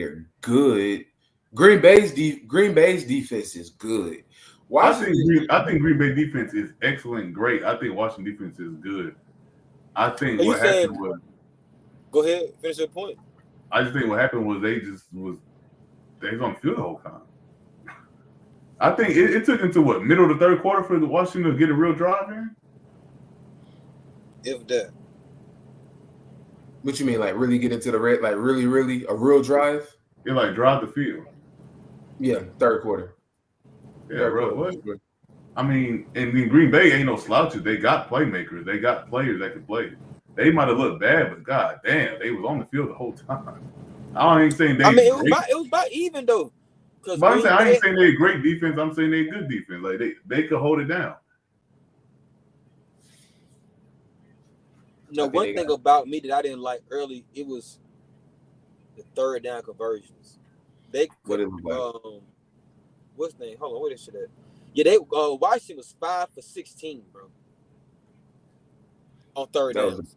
they're good. Green Bay's defense is good. I think Green Bay defense is excellent, great. I think Washington defense is good. I think And you what said, happened was go ahead, finish your point. I just think what happened was they was on the field the whole time. I think it took into what, middle of the third quarter for the Washington to get a real drive in? If that. What you mean, like really get into the red, like really a real drive? It like drive the field. Yeah, third quarter. Yeah, bro. What? I mean, and in Green Bay ain't no slouches. They got playmakers. They got players that can play. They might have looked bad, but god damn, they was on the field the whole time. I ain't saying they. I mean, it was about even though. But I'm saying, I ain't saying they're great defense. I'm saying they're good defense. Like they could hold it down. No, one thing about me that I didn't like early, it was the third down conversions. They could, what's the name? Hold on, where this shit at? Yeah, Washington was 5 for 16, bro. On third downs.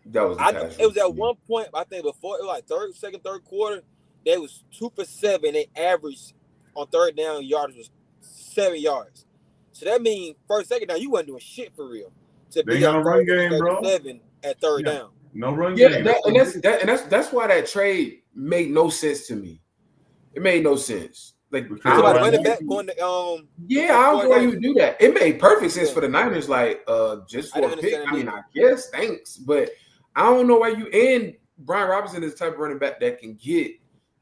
It was at one point, I think before it was like third quarter, they was 2 for 7. They averaged on third down yards was 7 yards. So that means second down, you wasn't doing shit for real. They got a run game, bro. 7 at third down. No run game. That's why that trade made no sense to me. It made no sense. Like running back going to I don't know why you would do that. It made perfect sense for the Niners, like just for a pick. I mean, I guess thanks, but I don't know why you and Brian Robinson is the type of running back that can get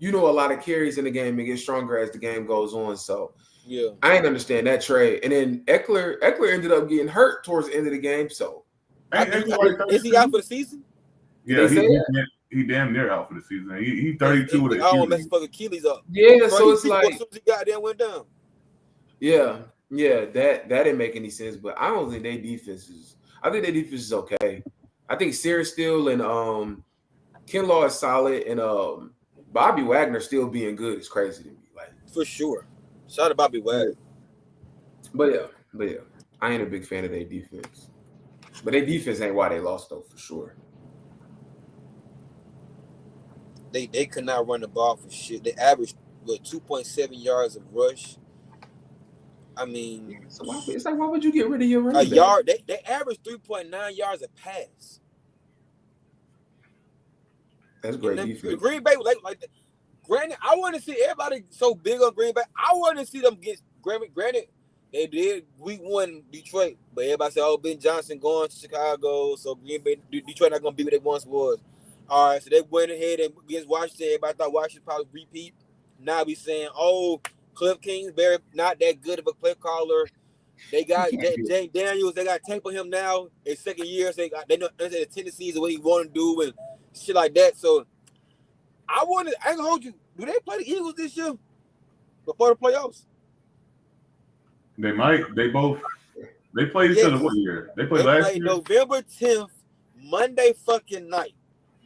a lot of carries in the game and get stronger as the game goes on. So yeah, I didn't understand that trade. And then Eckler ended up getting hurt towards the end of the game. So is he out for the season? Yeah, he damn near out for the season. He 32 with I don't mess fucking Achilles up. Yeah, so it's like as soon as he got there, went down. Yeah, that didn't make any sense. But I don't think their defense is. I think their defense is okay. I think Sarah Steele and Kinlaw is solid, and Bobby Wagner still being good is crazy to me. Like for sure. Shout out to Bobby Wagner. But yeah, I ain't a big fan of their defense. But their defense ain't why they lost though, for sure. They could not run the ball for shit. They averaged 2.7 yards of rush. I mean, so it's like, why would you get rid of your running back? Yard? They averaged 3.9 yards a pass. That's great defense. Green Bay like that. Granted, I want to see everybody so big on Green Bay. I want to see them get granted. They did week 1 Detroit, but everybody said, "Oh, Ben Johnson going to Chicago, so Green Bay, Detroit not gonna be what they once was." All right, so they went ahead and against Washington. Everybody thought Washington probably repeat. Now we saying, "Oh, Cliff Kingsbury not that good of a play caller." They got Jay Daniels. They got tape on him now. His second year, so they know the tendencies of what he want to do and shit like that. So I ain't gonna hold you. Do they play the Eagles this year before the playoffs? They might. They played each other what year? They played last year. November 10th, Monday fucking night.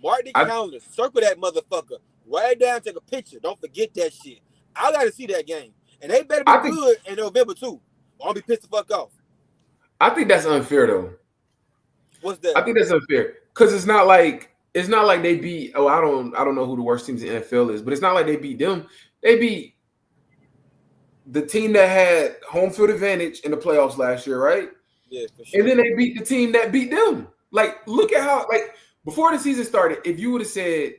Mark the calendar. Circle that motherfucker. Write it down. Take a picture. Don't forget that shit. I got to see that game. And they better be good in November too. I'll be pissed the fuck off. I think that's unfair though. What's that? I think that's unfair because it's not like they beat. Oh, I don't know who the worst teams in the NFL is, but it's not like they beat them. They beat the team that had home field advantage in the playoffs last year, right? Yeah, for sure. And then they beat the team that beat them. Like, look at how before the season started, if you would have said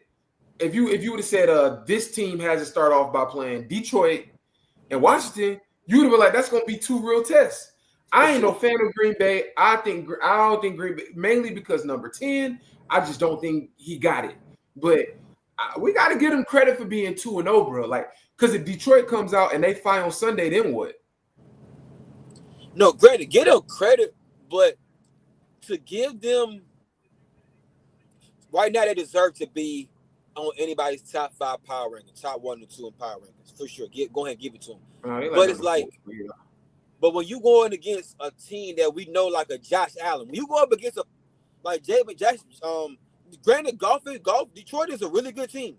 this team has to start off by playing Detroit and Washington, you would have been like, that's gonna be 2 real tests. I ain't no fan of Green Bay. I don't think Green Bay, mainly because number 10, I just don't think he got it. But we got to give him credit for being 2-0, bro. Like, because if Detroit comes out and they fight on Sunday, then what? No, granted, get them credit, but to give them right now, they deserve to be on anybody's top 5 power rankings, top 1 or 2 in power rankings for sure. Go ahead and give it to them. But it's like, but when you going against a team that we know like a Josh Allen, when you go up against a like Jamin Jackson, granted, golf, Detroit is a really good team.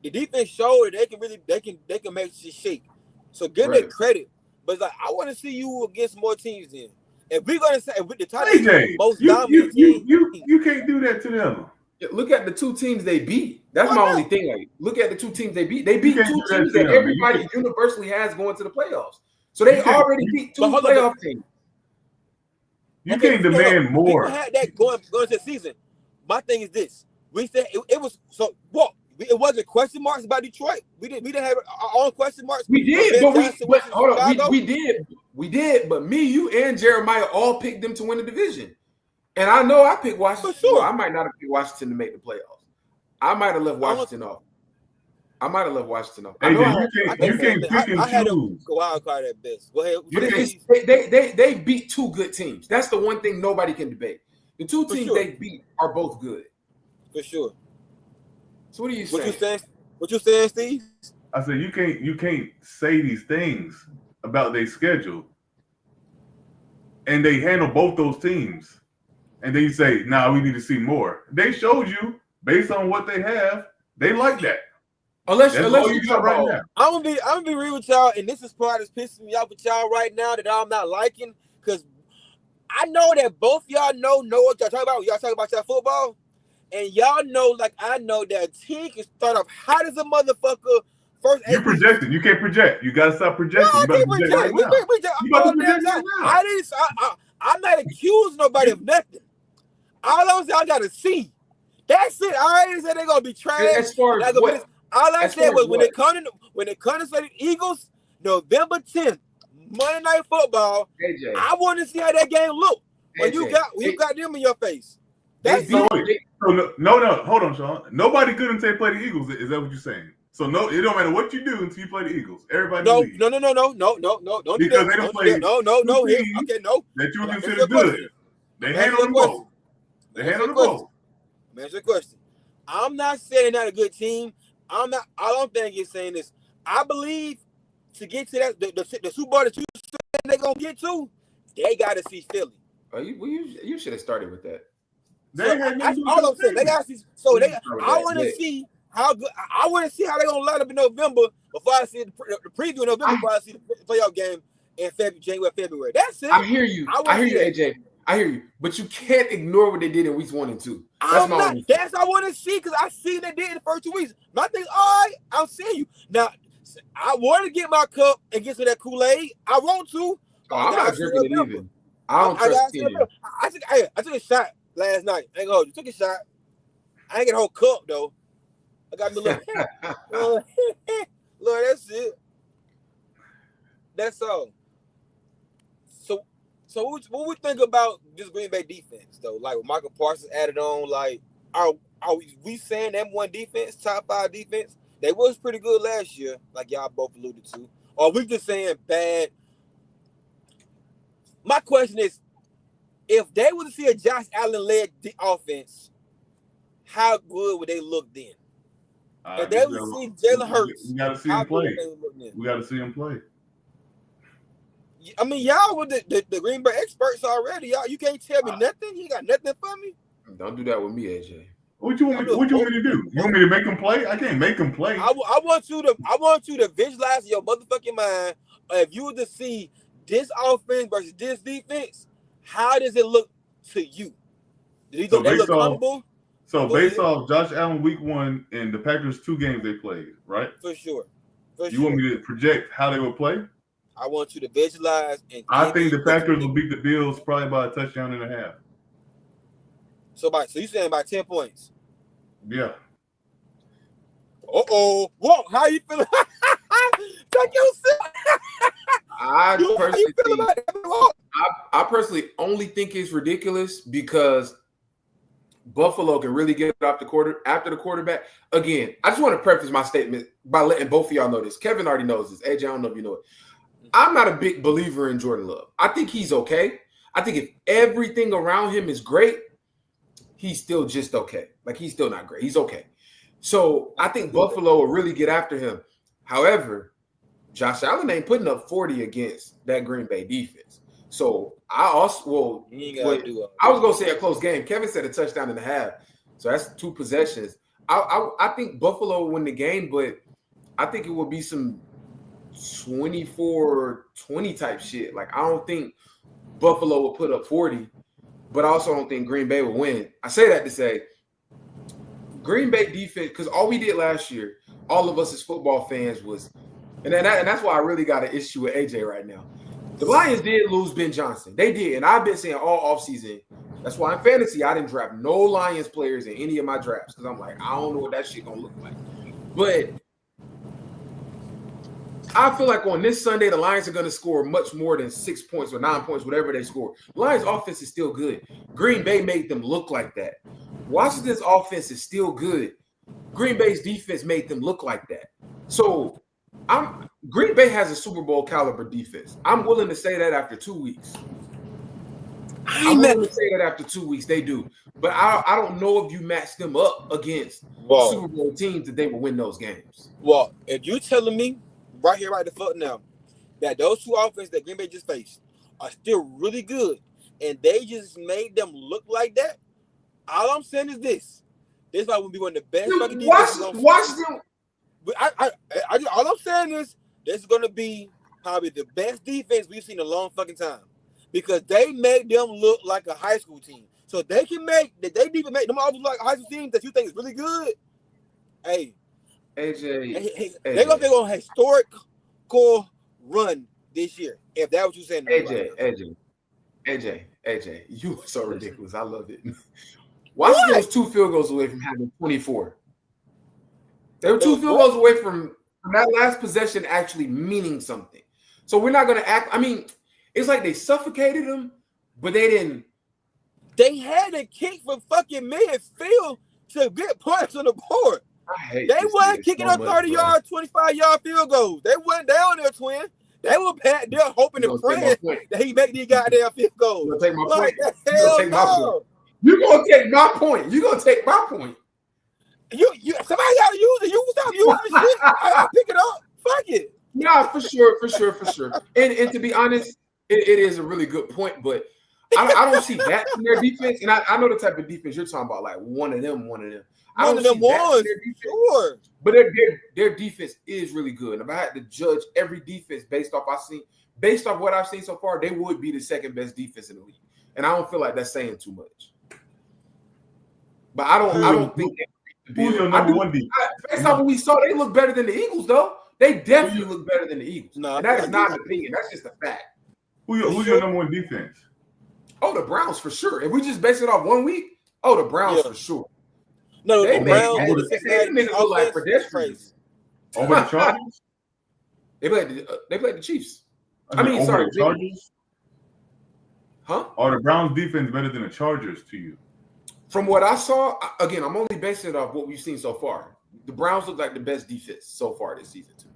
The defense showed that they can make shit shake. So give them credit. But it's like, I want to see you against more teams then. If we're gonna say with the top AJ, most dominant team, you can't do that to them. Look at the two teams they beat. That's Why my not? only thing. Like, look at the two teams they beat. They beat can't two do that teams to that them. everybody universally has going to the playoffs. So they You can't- already beat two But hold on, playoff teams. You Okay, can't no, demand People more. had that going into the season. My thing is this: we said it was so what? It wasn't question marks about Detroit. We didn't have our own question marks. We did, Ben but Johnson versus hold on, Chicago. we did. But me, you, and Jeremiah all picked them to win the division, and I know I picked Washington. For sure. Well, I might not have picked Washington to make the playoffs. I might have left Washington off. I might have left Washington off. Hey, you can't pick and I had them choose. go wild card at best. Go ahead. But they beat two good teams. That's the one thing nobody can debate. The two For teams sure. they beat are both good. For sure. So what are you saying? What you saying, Steve? I said you can't say these things about their schedule, and they handle both those teams, and then you say, "Nah, we need to see more." They showed you based on what they have, they like that. Unless all you got talk right about, now. I'm gonna be real with y'all, and this is part that's pissing me off with y'all right now that I'm not liking, because I know that both y'all know what y'all talking about. Y'all talking about y'all football, and y'all know, like I know, that a team can start off hot as a motherfucker. First, You projecting. You can't project. You gotta stop projecting. No, You better project right now. You about to project right now. I'm not accusing nobody of nothing. All I'm saying, I gotta see. That's it. I already said they're gonna be trash. as far as what? All I As said far was as when what? it comes to the Eagles, November 10th, Monday Night Football, AJ, I want to see how that game look. When AJ, you got them in your face. they That's beat- it. So no, hold on, Sean. Nobody good until they play the Eagles. Is that what you're saying? So no, it don't matter what you do until you play the Eagles. Everybody No, leaves. no. Don't do Because that. they don't play No. two Here. teams Okay, no. that you I'm would asking consider you a good. question. They I'm handle asking them you a both. They I'm handle them asking you a both. Man, that's a question. I'm not saying they're not a good team. I don't think you're saying this. I believe to get to that the Super Bowl that you said they're gonna get to, they gotta see Philly. Oh, you should have started with that. That's all I'm saying. They gotta see. So You they. should start with I that. want to Yeah. see how good. I want to see how they're gonna line up in November before I see the preview in November. Before I see the playoff game in February. That's it. I hear you. I I hear you, wanna see AJ. I hear you. But you can't ignore what they did in weeks 1 and 2. That's I want to see because I seen they did in the first 2 weeks. My thing, all right, I'm seeing you now. I want to get my cup and get to that Kool-Aid. I want to. Oh, I'm not drinking it either. I don't trust Kenny. I took a shot last night. I ain't gonna hold you. Took a shot. I ain't get a whole cup though. I got me a little. Lord, that's it. That's all. So what we think about this Green Bay defense though? Like with Michael Parsons added on, like are we saying M1 defense, top 5 defense? They was pretty good last year, like y'all both alluded to. Or we just saying bad? My question is, if they were to see a Josh Allen-led offense, how good would they look then? If they would see Jalen Hurts, we got to see him play. We got to see him play. I mean, y'all were the Green Bay experts already. Y'all, you can't tell me nothing. You got nothing for me. Don't do that with me, AJ. What you want me to do? You want me to make him play? I can't make him play. I want you to visualize in your motherfucking mind. If you were to see this offense versus this defense, how does it look to you? They look comfortable? So based off Josh Allen week 1 and the Packers 2 games they played, right? For sure. You want me to project how they will play? I want you to visualize. And I think the Packers will beat the Bills probably by a touchdown and a half. So you saying by 10 points? Yeah. Whoa! How you feeling? Check yourself. I personally only think it's ridiculous because Buffalo can really get off after the quarterback. Again, I just want to preface my statement by letting both of y'all know this. Kevin already knows this. AJ, I don't know if you know it. I'm not a big believer in Jordan Love. I think he's okay. I think if everything around him is great, he's still just okay. Like, he's still not great. He's okay. So I think Buffalo will really get after him. However, Josh Allen ain't putting up 40 against that Green Bay defense. So I was going to say a close game. Kevin said a touchdown and a half. So that's 2 possessions. I think Buffalo will win the game, but I think it will be some 24-20 type shit. Like, I don't think Buffalo will put up 40, but I also don't think Green Bay will win. I say that to say Green Bay defense, because all we did last year, all of us as football fans was, and that's why I really got an issue with AJ right now. The Lions did lose Ben Johnson. They did, and I've been saying all offseason. That's why in fantasy, I didn't draft no Lions players in any of my drafts because I'm like, I don't know what that shit gonna look like. But I feel like on this Sunday, the Lions are going to score much more than 6 points or 9 points, whatever they score. The Lions' offense is still good. Green Bay made them look like that. Washington's offense is still good. Green Bay's defense made them look like that. So Green Bay has a Super Bowl caliber defense. I'm willing to say that after 2 weeks. I'm willing to say that after 2 weeks, they do. But I don't know if you match them up against Super Bowl teams that they will win those games. Well, if you're telling me right here, right the fuck now, that those two offenses that Green Bay just faced are still really good, and they just made them look like that, all I'm saying is this. This might be one of the best fucking defenses. Washington. But all I'm saying is this is going to be probably the best defense we've seen in a long fucking time because they made them look like a high school team. So they can make them all look like a high school team that you think is really good. Hey, AJ, they're gonna go on a historical run this year. If that's what you're saying. AJ, you are so ridiculous. I love it. Washington was 2 field goals away from having 24. They were 2 field goals away from that last possession actually meaning something. So we're not gonna act. I mean, it's like they suffocated them, but they didn't. They had a kick from fucking midfield to get points on the board. They weren't kicking up 30-yard, 25-yard field goals. They went down there, twin. They were back there hoping and praying that he make these goddamn field goals. You're gonna take my point. You're gonna take my point. You're gonna take my point. Somebody gotta use it. You stop using the shit. I pick it up. Fuck it. Yeah, for sure. And to be honest, it is a really good point, but I don't see that in their defense. And I know the type of defense you're talking about, like one of them. I don't see that in their defense, sure. But their defense is really good. And if I had to judge every defense based off what I've seen so far, they would be the second best defense in the league. And I don't feel like that's saying too much. But I don't think who's your number one defense? Based off what we saw, they look better than the Eagles, though. They definitely look better than the Eagles. No, and that is not an opinion. That's just a fact. Who's your number one defense? Oh, the Browns for sure. If we just base it off 1 week, the Browns for sure. No, the Browns look like pedestrians. Over the Chargers? They played the Chiefs. Sorry, the Chargers? Huh? Are the Browns defense better than the Chargers to you? From what I saw, again, I'm only basing it off what we've seen so far. The Browns look like the best defense so far this season to me.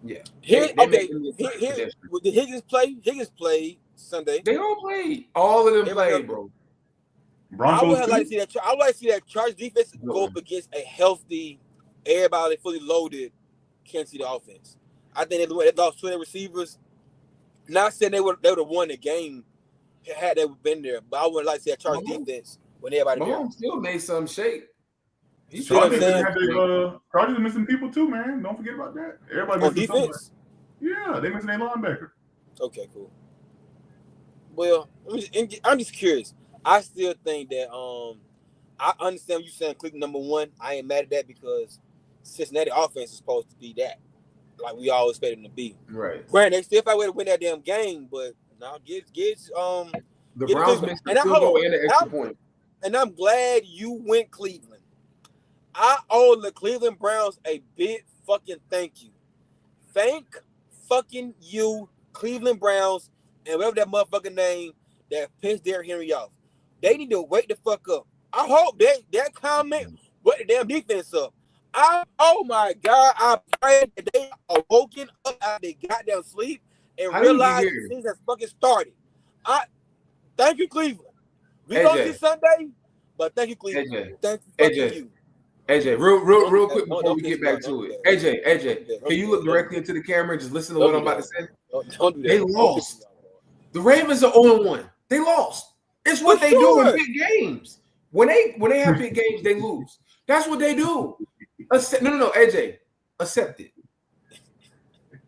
Yeah. Did Higgins play? Higgins played Sunday. They all played. All of them played, bro. I would like to see that. I would like to see that Chargers defense go up against a healthy, everybody fully loaded Kansas City offense. I think they lost 20 receivers. Not saying they would have won the game had they been there, but I would like to see that Chargers defense when everybody there. Mahomes still made some shape. Chargers are missing people too, man. Don't forget about that. Everybody missing defense. Yeah, they missing their linebacker. Okay, cool. Well, I'm just curious. I still think that I understand you saying Cleveland number one. I ain't mad at that because Cincinnati offense is supposed to be that, like we always expect them to be. Right. Granted, they still find a way to win that damn game, but now get the Browns missed the field goal and the extra point. And I'm glad you went Cleveland. I owe the Cleveland Browns a big fucking thank you. Thank fucking you, Cleveland Browns, and whatever that motherfucking name that pissed Derrick Henry off. They need to wake the fuck up. I hope that comment wake the damn defense up. Oh my God, I pray that they are woken up out of their goddamn sleep and realize the things that's fucking started. Thank you, Cleveland. We don't see Sunday, but thank you, Cleveland. Thank you. AJ, real quick before we get back to it. AJ, can you look directly into the camera and just listen to what I'm about to say? Don't do that. They lost. The Ravens are 0-1. They lost. It's what they do in big games. When they have big games, they lose. That's what they do. No, AJ, accept it.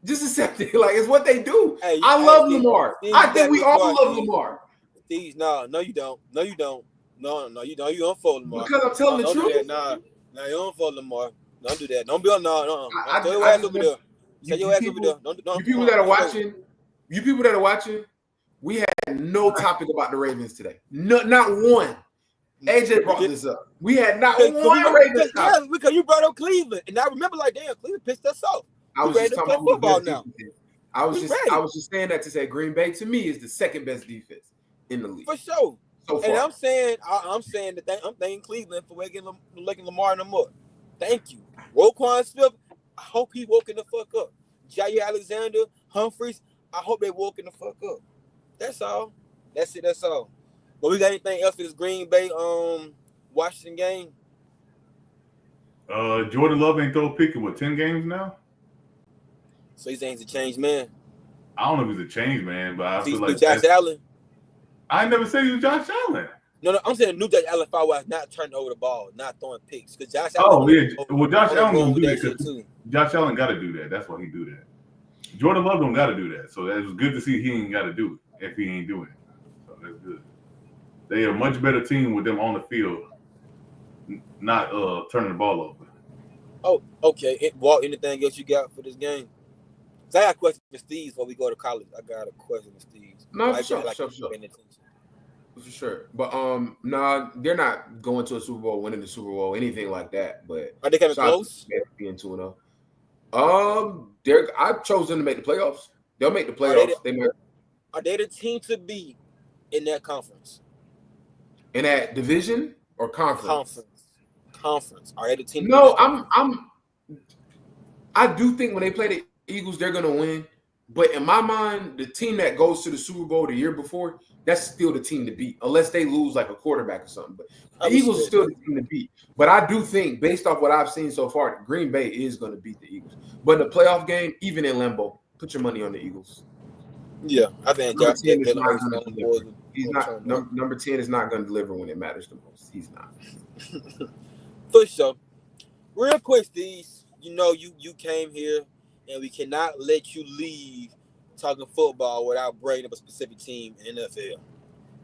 Just accept it. Like it's what they do. Hey, I love Lamar. I think we all love Lamar. No, you don't. No, No, you don't fold Lamar. Because I'm telling the Don't do truth. that. Nah, you don't fold Lamar. Don't do that. Don't be on no. I Stay your ass just over want- there. Stay your ass over there. Don't. You people that are watching, we had no topic about the Ravens today. No, not one. AJ brought this up. We had not one Ravens topic. Because you brought up Cleveland, and I remember like, damn, Cleveland pissed us off. I was just talking about football now. I was just saying that to say Green Bay to me is the second best defense in the league for sure. So far. And I'm saying that I'm thanking Cleveland for letting Lamar them up. Thank you, Roquan Smith. I hope he woken the fuck up. Jair Alexander, Humphreys. I hope they woken the fuck up. That's all. That's it. That's all. But we got anything else for this Green Bay Washington game? Jordan Love ain't throw a pick in 10 games now? So he's saying he's a changed man. I don't know if he's a changed man, but I feel like Josh Allen. I never said he was Josh Allen. No, I'm saying new Josh Allen was not turning over the ball, not throwing picks. Because Josh Allen. Oh, yeah. Well, Josh Allen don't do that shit too. Josh Allen got to do that. That's why he do that. Jordan Love don't got to do that. So it was good to see he ain't got to do it if he ain't doing it. So that's good. They are a much better team with them on the field, not turning the ball over. Oh, okay. Walt, anything else you got for this game? I got a question for Steve before we go to college. I got a question for Steve. No, for sure. But nah, they're not going to a Super Bowl, winning the Super Bowl, anything like that. But are they kind of close? Being 2-0. I've chosen to make the playoffs. They'll make the playoffs. Are they the team to beat in that conference? In that division or conference? Conference. Are they the team? No, I do think when they play the Eagles, they're gonna win. But in my mind, the team that goes to the Super Bowl the year before, that's still the team to beat, unless they lose like a quarterback or something. But the Eagles are still the team to beat. But I do think, based off what I've seen so far, Green Bay is going to beat the Eagles. But in the playoff game, even in Lambeau, put your money on the Eagles. Yeah, I think number 10 is not going to deliver. He's not. Number 10 is not going to deliver when it matters the most. He's not. For sure. Real quick, Steve. You know, you came here, and we cannot let you leave talking football without bringing up a specific team in the NFL.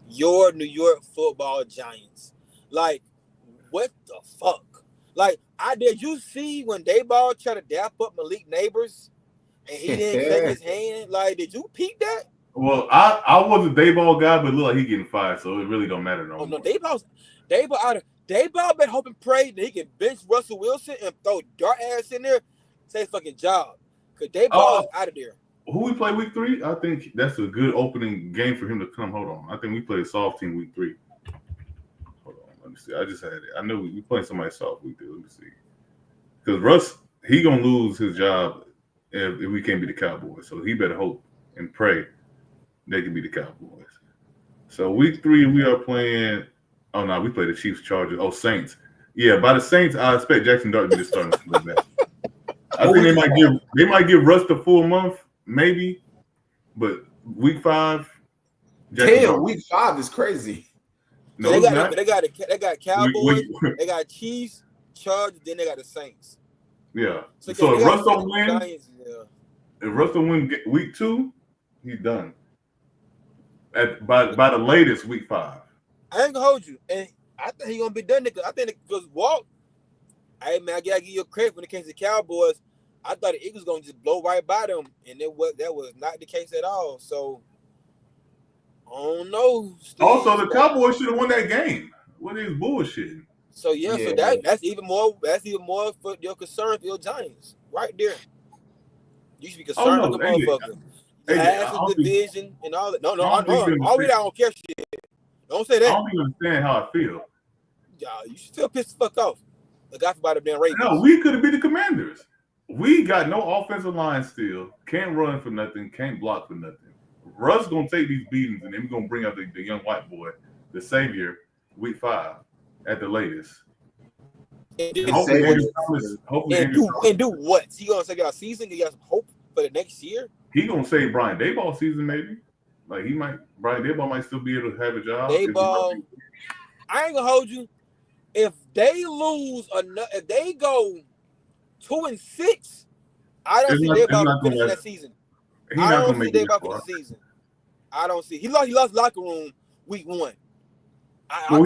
Your New York Football Giants. Like, what the fuck? Like, did you see when Daboll tried to dap up Malik Neighbors and he didn't take his hand? Like, did you peep that? Well, I was a Daboll guy, but it looked like he getting fired, so it really don't matter no more. No, Daboll been hoping pray that he can bench Russell Wilson and throw dart ass in there, say fucking job. Because Daboll is out of there. Who we play week 3? I think that's a good opening game for him to come. Hold on. I think we play a soft team week 3. Hold on. Let me see. I just had it. I know we playing somebody soft week 3. Let me see. Because Russ, he going to lose his job if we can't be the Cowboys. So he better hope and pray they can be the Cowboys. So week 3, we are playing. Oh, no. We play the Chiefs, Chargers. Oh, Saints. Yeah, by the Saints, I expect Jackson Dart to be the starting quarterback. I think they might give Russ the full month. Maybe, but week 5. Damn, week 5 is crazy. No, they got Cowboys, they got Chiefs, Chargers, then they got the Saints. Yeah. So if Russ don't win, if Russ don't win week 2, he's done. By the latest week 5. I ain't gonna hold you, and I think he's gonna be done. I think because Walt, hey man, I gotta give you a credit when it came to the Cowboys. I thought the Eagles gonna just blow right by them, and that was not the case at all. So I don't know. Steve. Also, the Cowboys should have won that game. What is bullshit? So so that's even more for your concern for your Giants right there. You should be concerned with the motherfucker. The division and all that. No, I don't care shit. Don't say that. I don't even understand how I feel. You should still piss the fuck off. The guy about the damn Ravens. No, we could have been the Commanders. We got no offensive line still. Can't run for nothing. Can't block for nothing. Russ gonna take these beatings, and then we're gonna bring out the young white boy, the savior, week 5 at the latest. And do what? He gonna save y'all season? You got some hope for the next year? He gonna save Brian Daboll season maybe. Like Brian Daboll might still be able to have a job. Daboll, I ain't gonna hold you. If they lose if they go 2-6, I don't see Daboll finishing that season. I don't see Daboll finishing the season. I don't see. He lost locker room week 1. Well,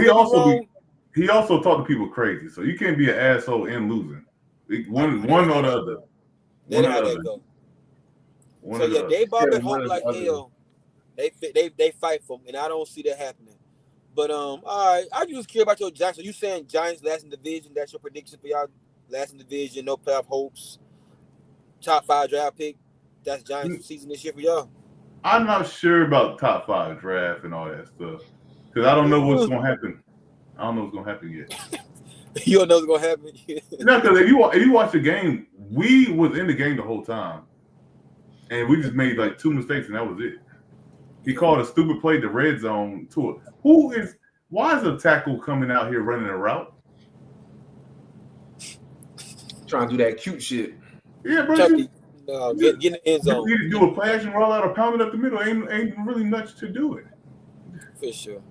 he also talked to people crazy, so you can't be an asshole and losing. One or the other. Then how that go? So yeah, they bought it hope like hell. They fight for him, and I don't see that happening. But all right, I just care about your Giants. So you saying Giants last in division? That's your prediction for y'all last in division? No playoff hopes. Top 5 draft pick. That's Giants season this year for y'all. I'm not sure about top 5 draft and all that stuff because I don't know what's gonna happen. I don't know what's gonna happen yet. You don't know what's gonna happen. No, because if you watch the game, we was in the game the whole time, and we just made like 2 mistakes and that was it. He called a stupid play to red zone to it. Why is a tackle coming out here running a route? Trying to do that cute shit. Yeah, bro. Chucky, get in the end zone. You do a pass and roll out or pound it up the middle. Ain't really much to do it. For sure.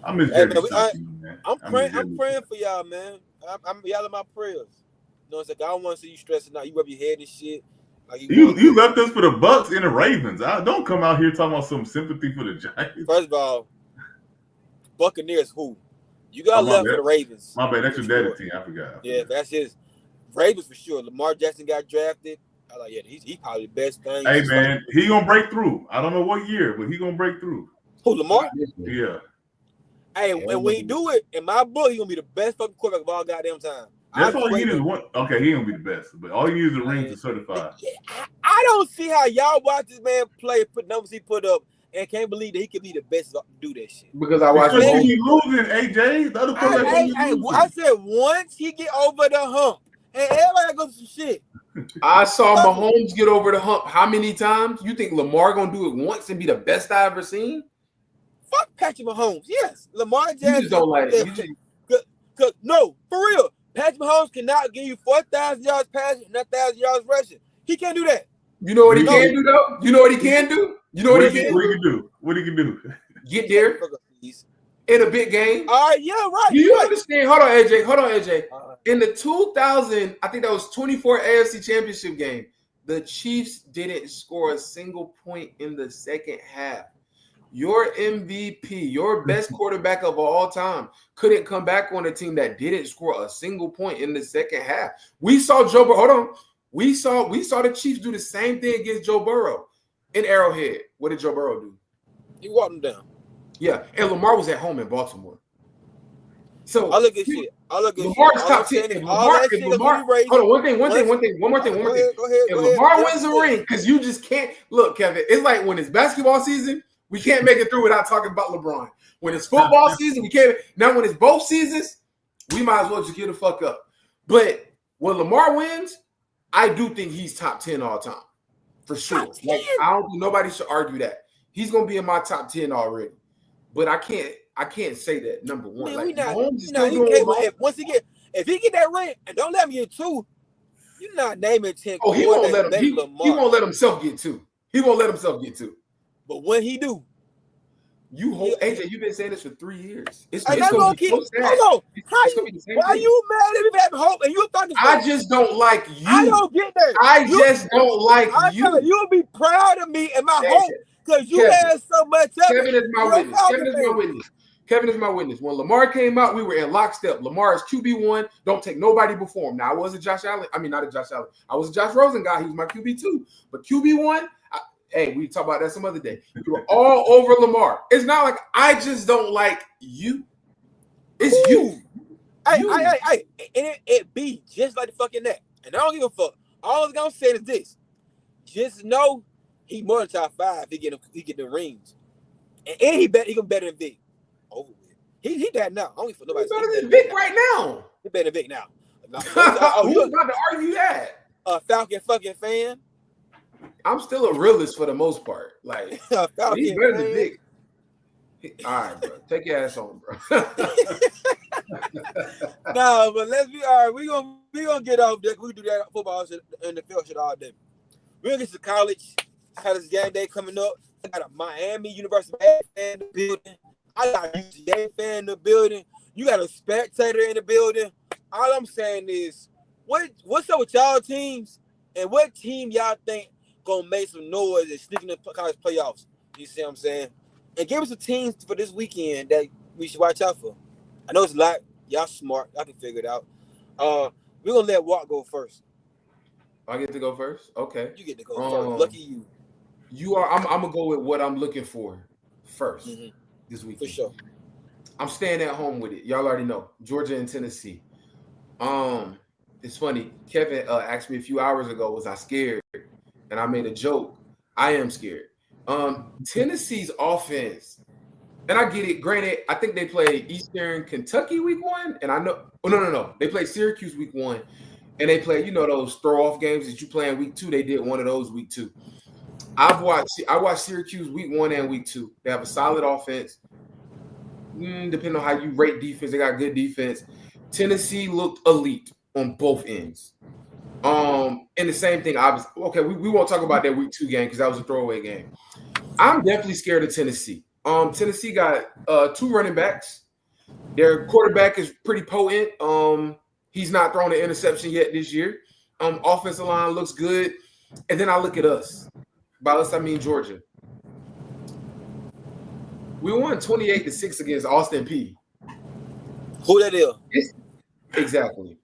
I miss Jerry Chucky, man. I'm praying for y'all, man. I'm y'all in my prayers. You know, it's like I don't want to see you stressing out. You rub your head and shit. Like you left us for the Bucks and the Ravens. Don't come out here talking about some sympathy for the Giants. First of all, Buccaneers who? You got left for the Ravens. My bad. That's your daddy team. I forgot. Yeah, that's his. Ravens for sure. Lamar Jackson got drafted. I like, yeah, he's probably the best thing. Hey, man, he gonna break through. I don't know what year, but he gonna break through. Who, Lamar? Yeah. Hey, and when he do it, in my book, he gonna be the best fucking quarterback of all goddamn time. That's all you need is one. Okay, he gonna be the best, but all you need is a ring to certify. I don't see how y'all watch this man play, put numbers he put up, and can't believe that he could be the best to do that shit. Because I watch him. He losing, AJ. The other I said once he get over the hump, and everybody goes some shit. I saw Mahomes get over the hump how many times? You think Lamar gonna do it once and be the best I ever seen? Fuck Patrick Mahomes. Yes, Lamar Jackson. You just don't like it. No, for real. Patrick Mahomes cannot give you 4,000 yards passing and 1,000 yards rushing. He can't do that. You know what he can do, though? You know what he can do? You know what he can do? What he can do? Get there in a big game. All right, yeah, right. Do you understand? Hold on, AJ. In the 2000, I think that was 24 AFC Championship game, the Chiefs didn't score a single point in the second half. Your MVP, your best quarterback of all time, couldn't come back on a team that didn't score a single point in the second half. We saw Joe Burrow. Hold on. We saw the Chiefs do the same thing against Joe Burrow in Arrowhead. What did Joe Burrow do? He walked him down. Yeah, and Lamar was at home in Baltimore. So I look at shit. Lamar's top 10. Lamar, hold on, one more thing. Go ahead. If Lamar wins the ring, because you just can't look, Kevin. It's like when it's basketball season. We can't make it through without talking about LeBron. When it's football season, we can't. Now, when it's both seasons, we might as well just get the fuck up. But when Lamar wins, I do think he's top 10 all time. For sure. Like, I don't think nobody should argue that. He's going to be in my top 10 already. But I can't say that, number one. Man, like, if he get that ring, and don't let him get 2, you're not naming 10. Oh, he won't let him. He won't let himself get 2. He won't let himself get 2. But when he do, AJ, you've been saying this for 3 years. It's gonna be so sad. Hold on. Why are you mad if we have hope and you fucking? I just don't like you. I don't get that. I just don't like you. You'll be proud of me and my hope because you had so much. Kevin is my witness. When Lamar came out, we were in lockstep. Lamar is QB1. Don't take nobody before him. Now I wasn't Josh Allen. I mean, not a Josh Allen. I was a Josh Rosen guy. He was my QB2. But QB1. Hey, we talk about that some other day. You were all over Lamar. It's not like I just don't like you. It's you. Hey, it be just like the fucking that. And I don't give a fuck. All I'm gonna say is this: just know he more than top 5. He get the rings, and he gonna better than Vic. Over with. He that now. I don't give a fuck nobody. He's better than Vic right now. He better than Vic now. Who's about to argue that? A Falcon fucking fan. I'm still a realist for the most part. Like, he's better than Vic. All right, bro. Take your ass on, bro. No, but let's be all right. We gonna get off there. We do that football shit and the field shit all day. We're gonna get to college. Had this game day coming up. I got a Miami University fan in the building. I got a UGA fan in the building. You got a spectator in the building. All I'm saying is, what's up with y'all teams? And what team y'all think gonna make some noise and sneak in the college playoffs? You see what I'm saying? And give us some teams for this weekend that we should watch out for? I know it's a lot. Y'all smart. Y'all can figure it out. We're gonna let Walk go first. I get to go first. Okay. You get to go first. Lucky you. You are. I'm gonna go with what I'm looking for first this week. For sure. I'm staying at home with it. Y'all already know Georgia and Tennessee. It's funny. Kevin asked me a few hours ago, was I scared? And I made a joke. I am scared. Tennessee's offense, and I get it. Granted, I think they play Eastern Kentucky week 1, and I know. Oh no. They play Syracuse week 1, and they play those throw off games that you play in week 2. They did one of those week 2. I watched Syracuse week 1 and week 2. They have a solid offense. Depending on how you rate defense, they got good defense. Tennessee looked elite on both ends. And the same thing, obviously. Okay, we won't talk about that week 2 game because that was a throwaway game. I'm definitely scared of Tennessee. Tennessee got 2 running backs. Their quarterback is pretty potent. He's not thrown an interception yet this year. Offensive line looks good. And then I look at us. By us, I mean Georgia. We won 28-6 against Austin Peay. Who that is? Exactly.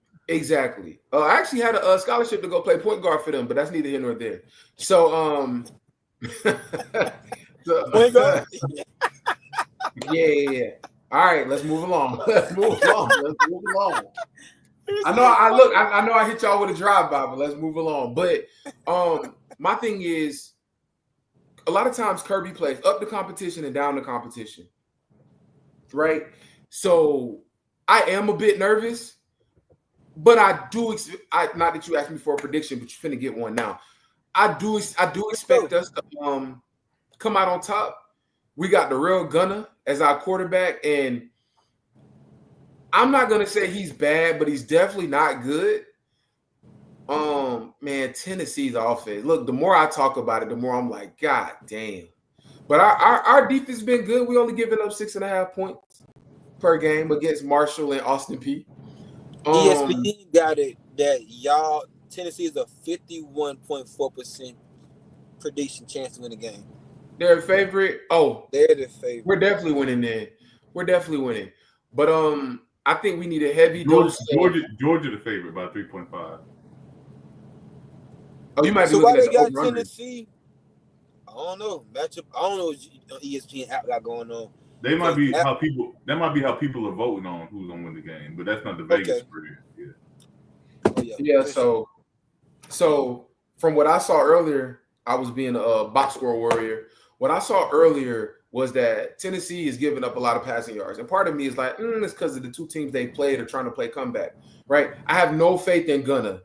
I actually had a scholarship to go play point guard for them, but that's neither here nor there. So, Point guard? yeah. All right, let's move along. I know I hit y'all with a drive-by, but let's move along. But my thing is, a lot of times Kirby plays up the competition and down the competition, right? So I am a bit nervous, but I do. Not that you asked me for a prediction, but you're finna get one now. I do expect us to come out on top. We got the real Gunner as our quarterback, and I'm not gonna say he's bad, but he's definitely not good. Man, Tennessee's offense. Look, the more I talk about it, the more I'm like, God damn. But our defense has been good. We only given up 6.5 points per game against Marshall and Austin Peay. ESPN got it that y'all Tennessee is a 51.4% prediction chance to win the game. They're a favorite. Oh, they're the favorite. We're definitely winning then. We're definitely winning. But I think we need a heavy dose. Georgia the favorite by 3.5. Oh, you might be so why looking they at got Tennessee? I don't know. Matchup. I don't know what ESPN app got going on. They might be how people. That might be how people are voting on who's gonna win the game, but that's not the Vegas spread. Yeah. So from what I saw earlier, I was being a box score warrior. What I saw earlier was that Tennessee is giving up a lot of passing yards, and part of me is like, it's because of the 2 teams they played are trying to play comeback, right? I have no faith in Gunner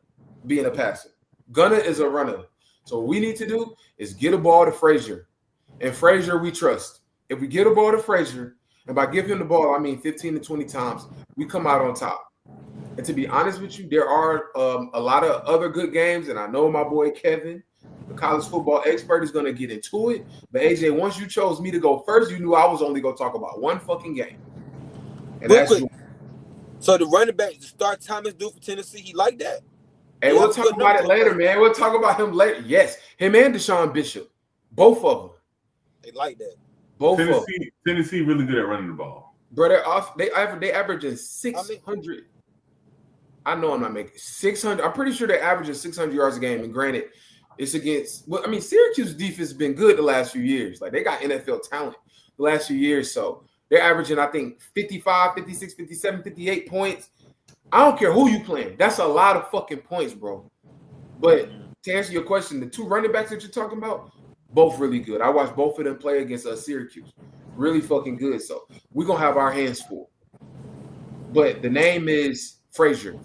being a passer. Gunner is a runner. So what we need to do is get a ball to Frazier. And Frazier we trust. If we get a ball to Frazier, and by giving him the ball, I mean 15 to 20 times, we come out on top. And to be honest with you, there are a lot of other good games, and I know my boy Kevin, the college football expert, is going to get into it. But AJ, once you chose me to go first, you knew I was only going to talk about one fucking game. And that's so the running back, the start time is due for Tennessee. He like that? Hey, we'll talk about it later, man. We'll talk about him later. Yes, him and Deshaun Bishop, both of them. They like that. Both Tennessee, of them. Tennessee really good at running the ball. Bro, they averaging 600. I know I'm not making 600. I'm pretty sure they're averaging 600 yards a game. And granted, it's against. Well, I mean, Syracuse defense has been good the last few years. Like they got NFL talent the last few years, so they're averaging, I think, 55, 56, 57, 58 points. I don't care who you playing. That's a lot of fucking points, bro. But to answer your question, the 2 running backs that you're talking about, both really good. I watched both of them play against Syracuse. Really fucking good. So we're going to have our hands full. But the name is Frazier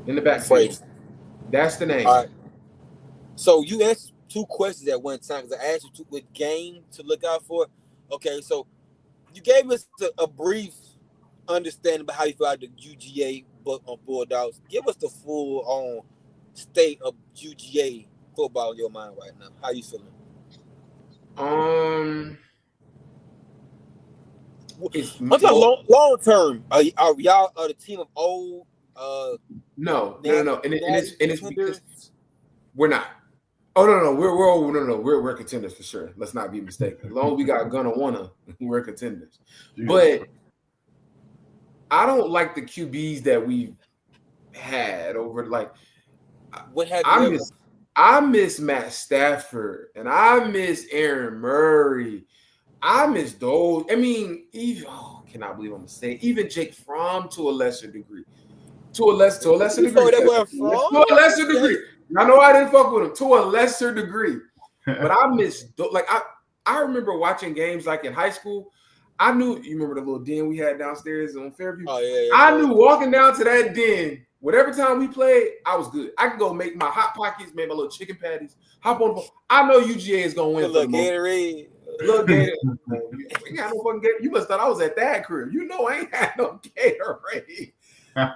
in the backfield. That's the name. All right. So you answered 2 questions at one time because I asked you what game to look out for. Okay, so you gave us a brief understanding about how you feel about the UGA Bulldogs. Give us the full on state of UGA football in your mind right now. How you feeling? I'm talking long term. Are y'all the team of old? No. And it's because we're not. Oh no, we're contenders for sure. Let's not be mistaken. As long as we got gonna wanna, we're contenders. But I don't like the QBs that we've had over like. What have I miss Matt Stafford and I miss Aaron Murray. I miss those. I mean, even cannot believe I'm gonna say it. Even Jake Fromm to a lesser degree. To a lesser degree. To a lesser degree. I know I didn't fuck with him to a lesser degree, but I miss like I remember watching games like in high school. I knew you remember the little den we had downstairs on Fairview. Oh yeah. I knew walking down to that den, whatever time we played, I was good. I could go make my hot pockets, make my little chicken patties, hop on the phone. I know UGA is gonna win. Look, Gatorade. Look, Gatorade. You ain't got no fucking Gatorade. You must thought I was at that crib. You know I ain't had no Gatorade.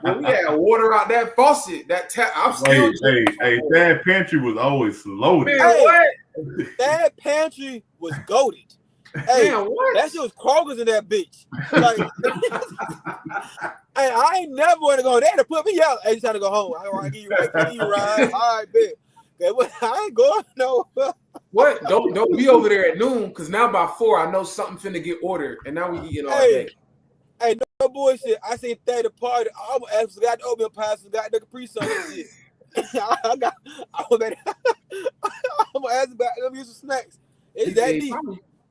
When we had water out that faucet, that tap. I'm still. Hey, that pantry was always loaded. Man, what? That pantry was goated. Hey, man, what? That shit was Kroger's in that bitch. Like, hey, I ain't never want to go. They had to put me out. Hey, you trying to go home? I want to give you a ride. All right, bitch. Okay, I ain't going no. What? Don't be over there at noon because now by 4 I know something finna get ordered and now we eating all day. Hey, no bullshit. I seen that at the party. I almost got the oatmeal pies and got the Capri Sun and shit. I'm gonna ask about them use some snacks. It's that deep.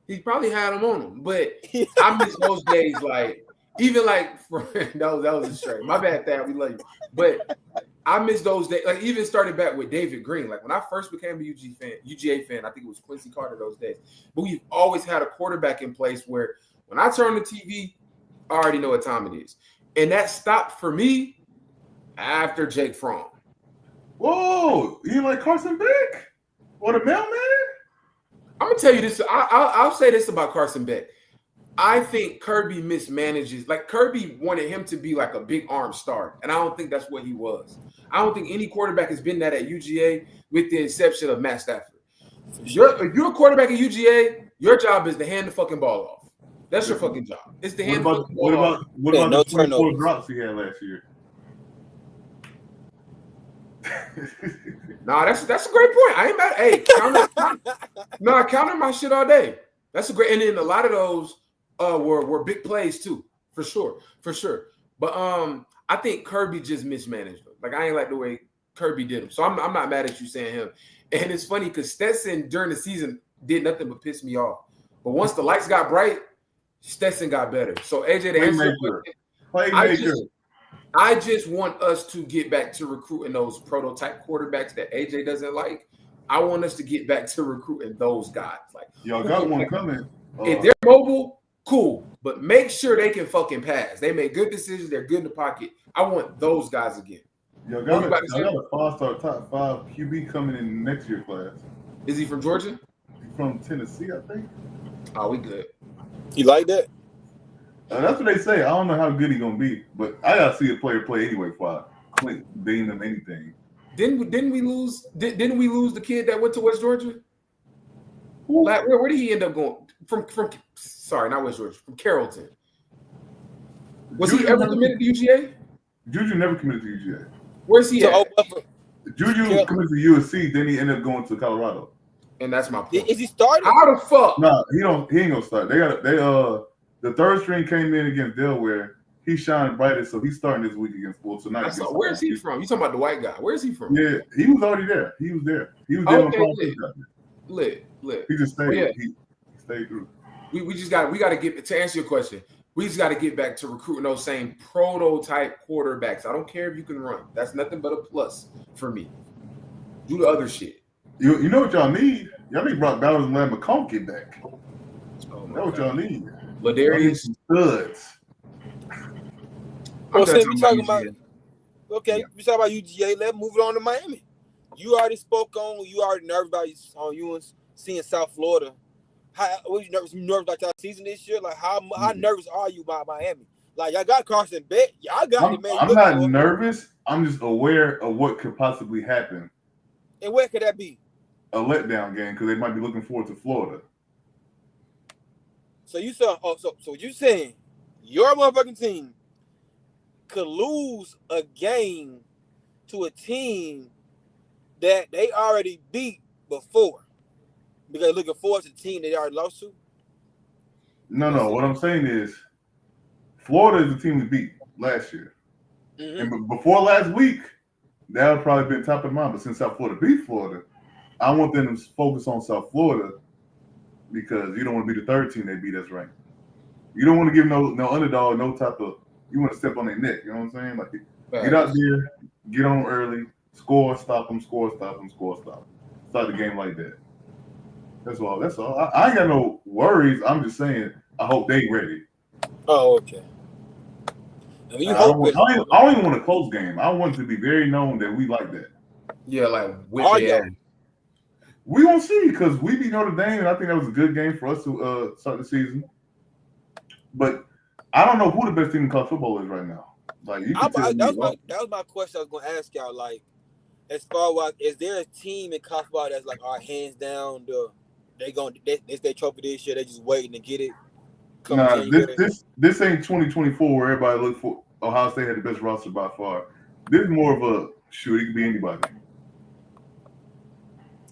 He probably had them on him, but I miss those days. Like even like that was a straight. My bad, Thad. We love you, but I miss those days. Like even started back with David Green. Like when I first became a UGA fan, I think it was Quincy Carter those days. But we've always had a quarterback in place where when I turn the TV, I already know what time it is, and that stopped for me after Jake Fromm. Whoa, you like Carson Beck or the mailman? I'm gonna tell you this. I'll say this about Carson Beck. I think Kirby mismanages. Like Kirby wanted him to be like a big arm star, and I don't think that's what he was. I don't think any quarterback has been that at UGA, with the exception of Matt Stafford. If you're a quarterback at UGA, your job is to hand the fucking ball off. That's your fucking job. It's to hand the fucking ball off. What about the 24 drops he had last year? Nah, that's a great point. I ain't mad. Hey, counter my shit all day. That's a great. And then a lot of those were big plays too, for sure. But I think Kirby just mismanaged them. Like I ain't like the way Kirby did them. So I'm not mad at you saying him. And it's funny because Stetson during the season did nothing but piss me off. But once the lights got bright, Stetson got better. So AJ, to answer I just want us to get back to recruiting those prototype quarterbacks that AJ doesn't like. I want us to get back to recruiting those guys. Like y'all got one coming. If they're mobile, cool. But make sure they can fucking pass. They make good decisions. They're good in the pocket. I want those guys again. Y'all got a 5-star top 5 QB coming in next year class. Is he from Georgia? He's from Tennessee, I think. Oh, we good. You like that? That's what they say. I don't know how good he's gonna be, but I gotta see a player play anyway before I deem them anything. Didn't we lose the kid that went to West Georgia? Where did he end up going? From sorry, not West Georgia, from Carrollton. Was he ever committed to UGA? Juju never committed to UGA. Where's he at? Juju committed to USC, then he ended up going to Colorado. And that's my point. Is he starting? How the fuck? No, he ain't gonna start. The third string came in against Delaware. He shined brightest, so he's starting this week against Fulton. So where is he from? You talking about the white guy? Where is he from? Yeah, he was already there. He was there. He was there. Lit. He just stayed. Yeah. He stayed through. We got to get to answer your question. We just got to get back to recruiting those same prototype quarterbacks. I don't care if you can run. That's nothing but a plus for me. Do the other shit. You know what y'all need? Y'all need Brock Bowers and Larry McConkey back. Oh that's what y'all need. Ladarius studs. We talking about UGA. Let's move it on to Miami. You already spoke on. You already nervous about you seeing South Florida. Were you nervous? You nervous about y'all season this year? Like how nervous are you about Miami? Like y'all got Carson Beck. Y'all got it, man. I'm not nervous. I'm just aware of what could possibly happen. And where could that be? A letdown game because they might be looking forward to Florida. So you saw. So you saying your motherfucking team could lose a game to a team that they already beat before because looking forward to the team they already lost to. No. What I'm saying is, Florida is the team we beat last year, and before last week, that would probably been top of mind. But since South Florida beat Florida, I want them to focus on South Florida because you don't want to be the third team they beat us ranked. You don't want to give no underdog no type of. You want to step on their neck. You know what I'm saying? Like get out there, get on early, score, stop them, score, stop them, score, stop them. Start the game like that. That's all. I ain't got no worries. I'm just saying. I hope they ready. Oh, okay. I mean, I don't even want a close game. I want it to be very known that we like that. Yeah, like we won't see because we beat Notre Dame, and I think that was a good game for us to start the season. But I don't know who the best team in college football is right now. Like that was my question. I was going to ask y'all. Like, as far as is there a team in college football that's like, our hands down, it's their trophy this year. They just waiting to get it. Nah, this ain't 2024 where everybody look for Ohio State had the best roster by far. This is more of a shoot. It could be anybody.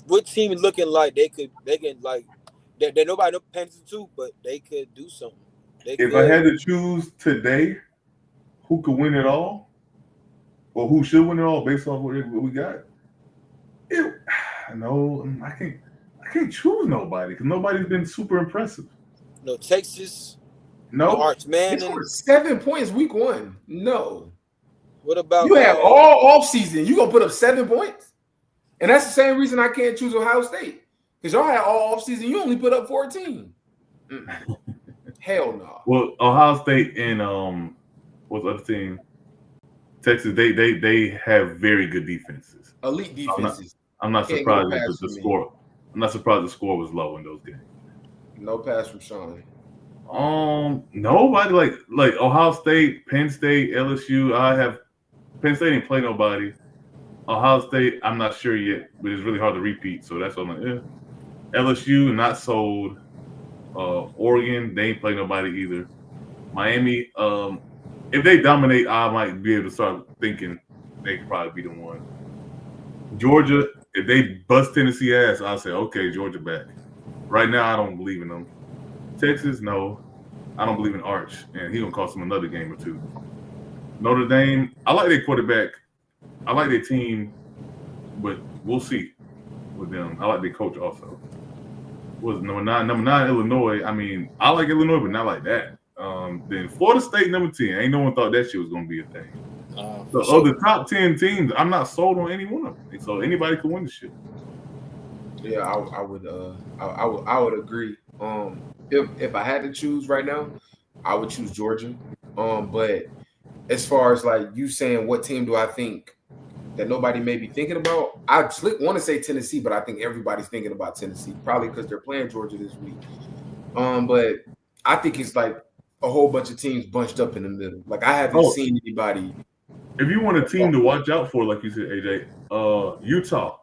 What team is looking like they can like that nobody paying attention to, but they could do something. If I had to choose today, who could win it all, or who should win it all based off what we got, I can't choose nobody because nobody's been super impressive. No Texas. No Arch Manning. They scored 7 points week 1. No. What about you have all off season? You gonna put up 7 points, and that's the same reason I can't choose Ohio State because y'all had all off season. You only put up 14. Hell no. Well, Ohio State and what's the other team? Texas. They have very good defenses. Elite defenses. I'm not surprised that the score. I'm not surprised the score was low in those games. No pass from Sean. Nobody like Ohio State, Penn State, LSU. Penn State didn't play nobody. Ohio State, I'm not sure yet, but it's really hard to repeat. So that's what I'm like. LSU not sold. Oregon, they ain't play nobody either. Miami, if they dominate, I might be able to start thinking they could probably be the one. Georgia, if they bust Tennessee ass, I'll say, okay, Georgia back. Right now, I don't believe in them. Texas, no. I don't believe in Arch, and he gonna cost them another game or two. Notre Dame, I like their quarterback. I like their team, but we'll see with them. I like their coach also. Was number 9, Illinois. I mean, I like Illinois, but not like that. Then Florida State, number 10. Ain't no one thought that shit was gonna be a thing. So of the top 10 teams, I'm not sold on any one of them. So anybody can win the shit. Yeah, I would agree. If I had to choose right now, I would choose Georgia. But as far as like you saying, what team do I think that nobody may be thinking about? I want to say Tennessee, but I think everybody's thinking about Tennessee, probably because they're playing Georgia this week. But I think it's like a whole bunch of teams bunched up in the middle. Like I haven't seen anybody. If you want a team to watch out for, like you said, AJ, Utah.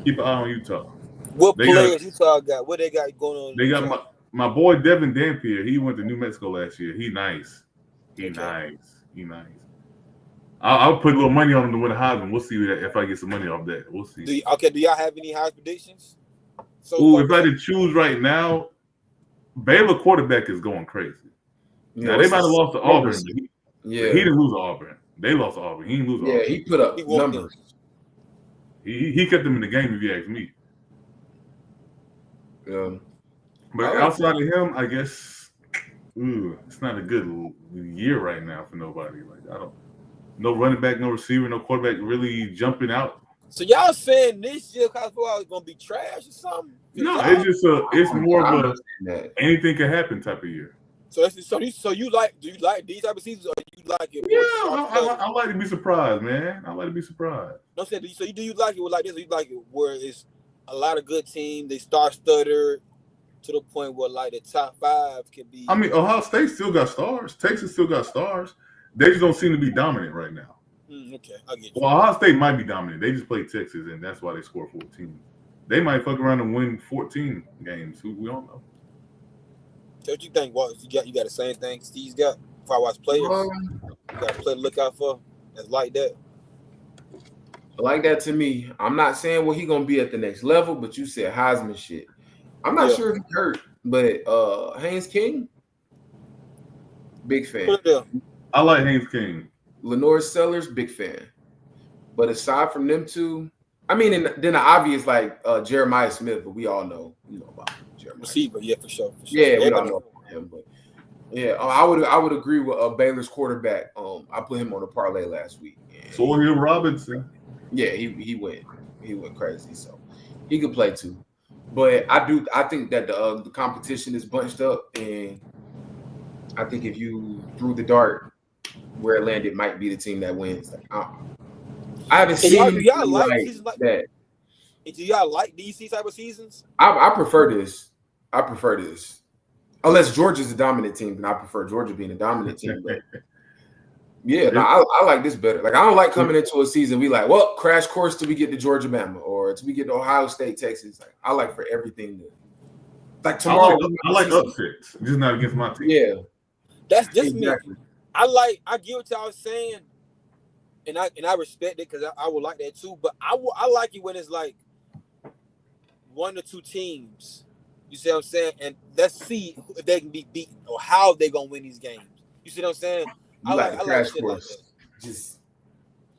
Keep an eye on Utah. What players Utah got? What they got going on? They got my boy Devin Dampier. He went to New Mexico last year. He nice. He nice. I'll put a little money on him to win a Heisman. We'll see if I get some money off that. We'll see. Do y'all have any high predictions? If I had to choose right now, Baylor quarterback is going crazy. Now they might have lost to Auburn. He didn't lose to Auburn. They lost to Auburn. He didn't lose to Auburn. Yeah, he put up numbers. He kept them in the game, if you ask me. But outside of him, I guess it's not a good year right now for nobody. Like no running back, no receiver, no quarterback really jumping out. So y'all saying this year college football is gonna be trash or something? No, it's more of a anything can happen type of year. So do you like these type of seasons, or you like it? Yeah, I like to be surprised, man. I like to be surprised. No, so do you like it like this? Or you like it where it's a lot of good teams, they star-studded to the point where like the top 5 can be. I mean, Ohio State still got stars. Texas still got stars. They just don't seem to be dominant right now. Okay, I get you. Well, Ohio State might be dominant. They just played Texas, and that's why they scored 14. They might fuck around and win 14 games. We don't know. So what you think, Walt? You got the same thing Steve's got? If I watch players, you got a player to look out for that's like that. Like that to me. I'm not saying what he gonna be at the next level, but you said Heisman shit. I'm not sure if he hurt, but Haynes King, big fan. Put it there. I like Haynes King. Lenore Sellers, big fan. But aside from them two, I mean, and then the obvious like Jeremiah Smith, but we all know, about Jeremiah. Receiver, yeah, for sure. Yeah, we all know about him, but yeah, I would agree with Baylor's quarterback. I put him on a parlay last week. Sawyer Robinson. Yeah, he went crazy, so he could play too. But I think that the competition is bunched up, and I think if you threw the dart where it landed, might be the team that wins. Like, I haven't seen y'all like seasons like that. Do y'all like these type of seasons? I prefer this. Unless Georgia's a dominant team, then I prefer Georgia being a dominant team. But yeah, no, I like this better. Like, I don't like coming into a season, we like, well, crash course till we get to Georgia, Bama, or till we get to Ohio State, Texas. Like, I like for everything to, like tomorrow. I like upsets, just not against my team. Yeah, that's just exactly me. I get what y'all saying, and I respect it because I would like that too. But I like it when it's like 1 or 2 teams. You see what I'm saying? And let's see if they can be beaten or how they gonna win these games. You see what I'm saying? I like shit like that. Just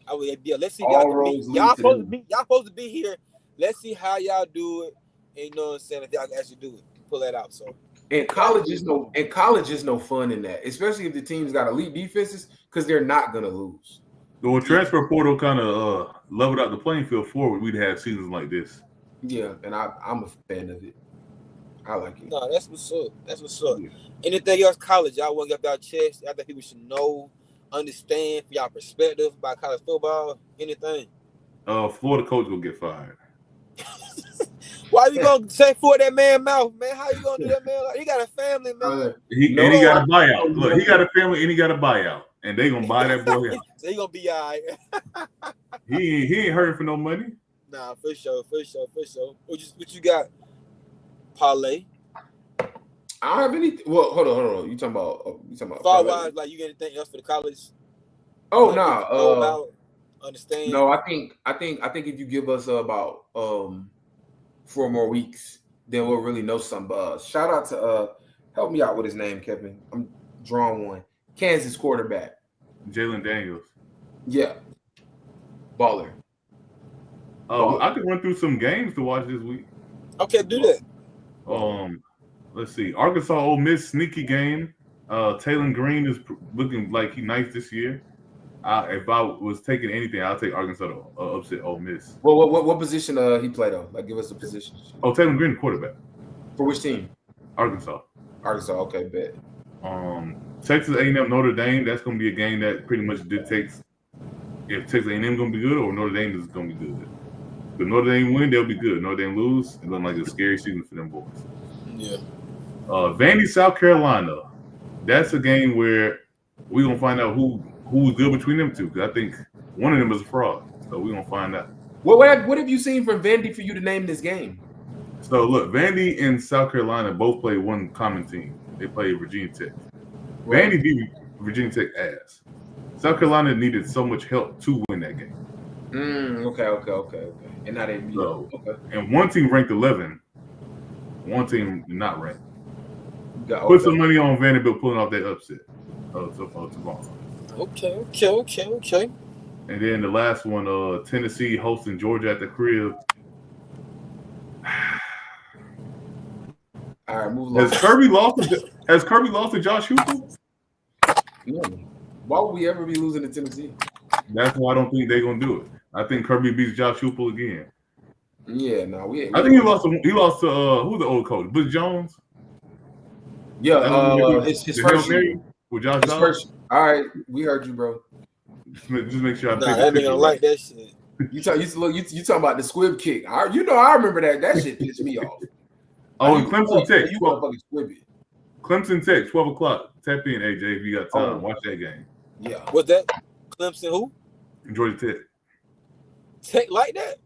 let's see y'all supposed to be here. Let's see how y'all do it. And you know what I'm saying? If y'all can actually do it, pull that out. So and college is no fun in that, especially if the team's got elite defenses, because they're not gonna lose. The transfer portal kind of leveled out the playing field forward. We'd have seasons like this. Yeah, and I'm a fan of it. I like it. No, that's what's up. Yeah. Anything else, college, y'all want to get y'all chest? I think people should know, understand from y'all perspective about college football. Anything? Florida coach will get fired. Why you gonna say for that man mouth, man? How you gonna do that, man? He got a family, man. He got a buyout. Look, he got a family and he got a buyout, and they gonna buy that boy out. So he gonna be all right. he ain't hurting for no money. Nah, for sure. What you got? Parlay. I don't have any. Well, hold on. You talking about far wise? Like, you got anything else for the college? Oh no. Understand? No, I think if you give us about 4 more weeks, then we'll really know some. Shout out to help me out with his name, Kevin. I'm drawing one. Kansas quarterback Jalen Daniels. Yeah, baller. I could run through some games to watch this week. Okay, do that. Let's see. Arkansas Ole Miss sneaky game. Taylor Green is looking like he's nice this year. If I was taking anything, I'll take Arkansas to upset Ole Miss. Well, what position he played on? Like, give us the position. Oh, Taylor Green, quarterback. For which team? Arkansas. Okay, bet. Texas A&M Notre Dame. That's going to be a game that pretty much dictates if Texas A&M going to be good or Notre Dame is going to be good. If Notre Dame win, they'll be good. Notre Dame lose, it looks like a scary season for them boys. Yeah. Vandy, South Carolina. That's a game where we're going to find out who's good between them two, because I think one of them is a fraud. So we're going to find out. What have you seen from Vandy for you to name this game? So, look, Vandy and South Carolina both play one common team. They play Virginia Tech. Right. Vandy beat Virginia Tech ass. South Carolina needed so much help to win that game. Okay. And now they beat. Okay. And one team ranked 11. One team not ranked. Put some money on Vanderbilt pulling off that upset tomorrow. Okay. And then the last one, Tennessee hosting Georgia at the crib. All right, move along. Has Kirby lost to Josh Heupel? No. Why would we ever be losing to Tennessee? That's why I don't think they're gonna do it. I think Kirby beats Josh Heupel again. Yeah, no, we ain't. I think he lost to who's the old coach? Butch Jones. Yeah, his first year with Josh Jones. All right, we heard you, bro. Just make sure I pick that nigga like that shit. You talking about the squib kick? I remember that. That shit pissed me off. Oh, and Clemson Tech. You motherfucking squibby. Clemson Tech, 12 o'clock. Tap in, AJ, if you got time. Watch that game. Yeah. What's that? Clemson who? Georgia Tech. Tech like that?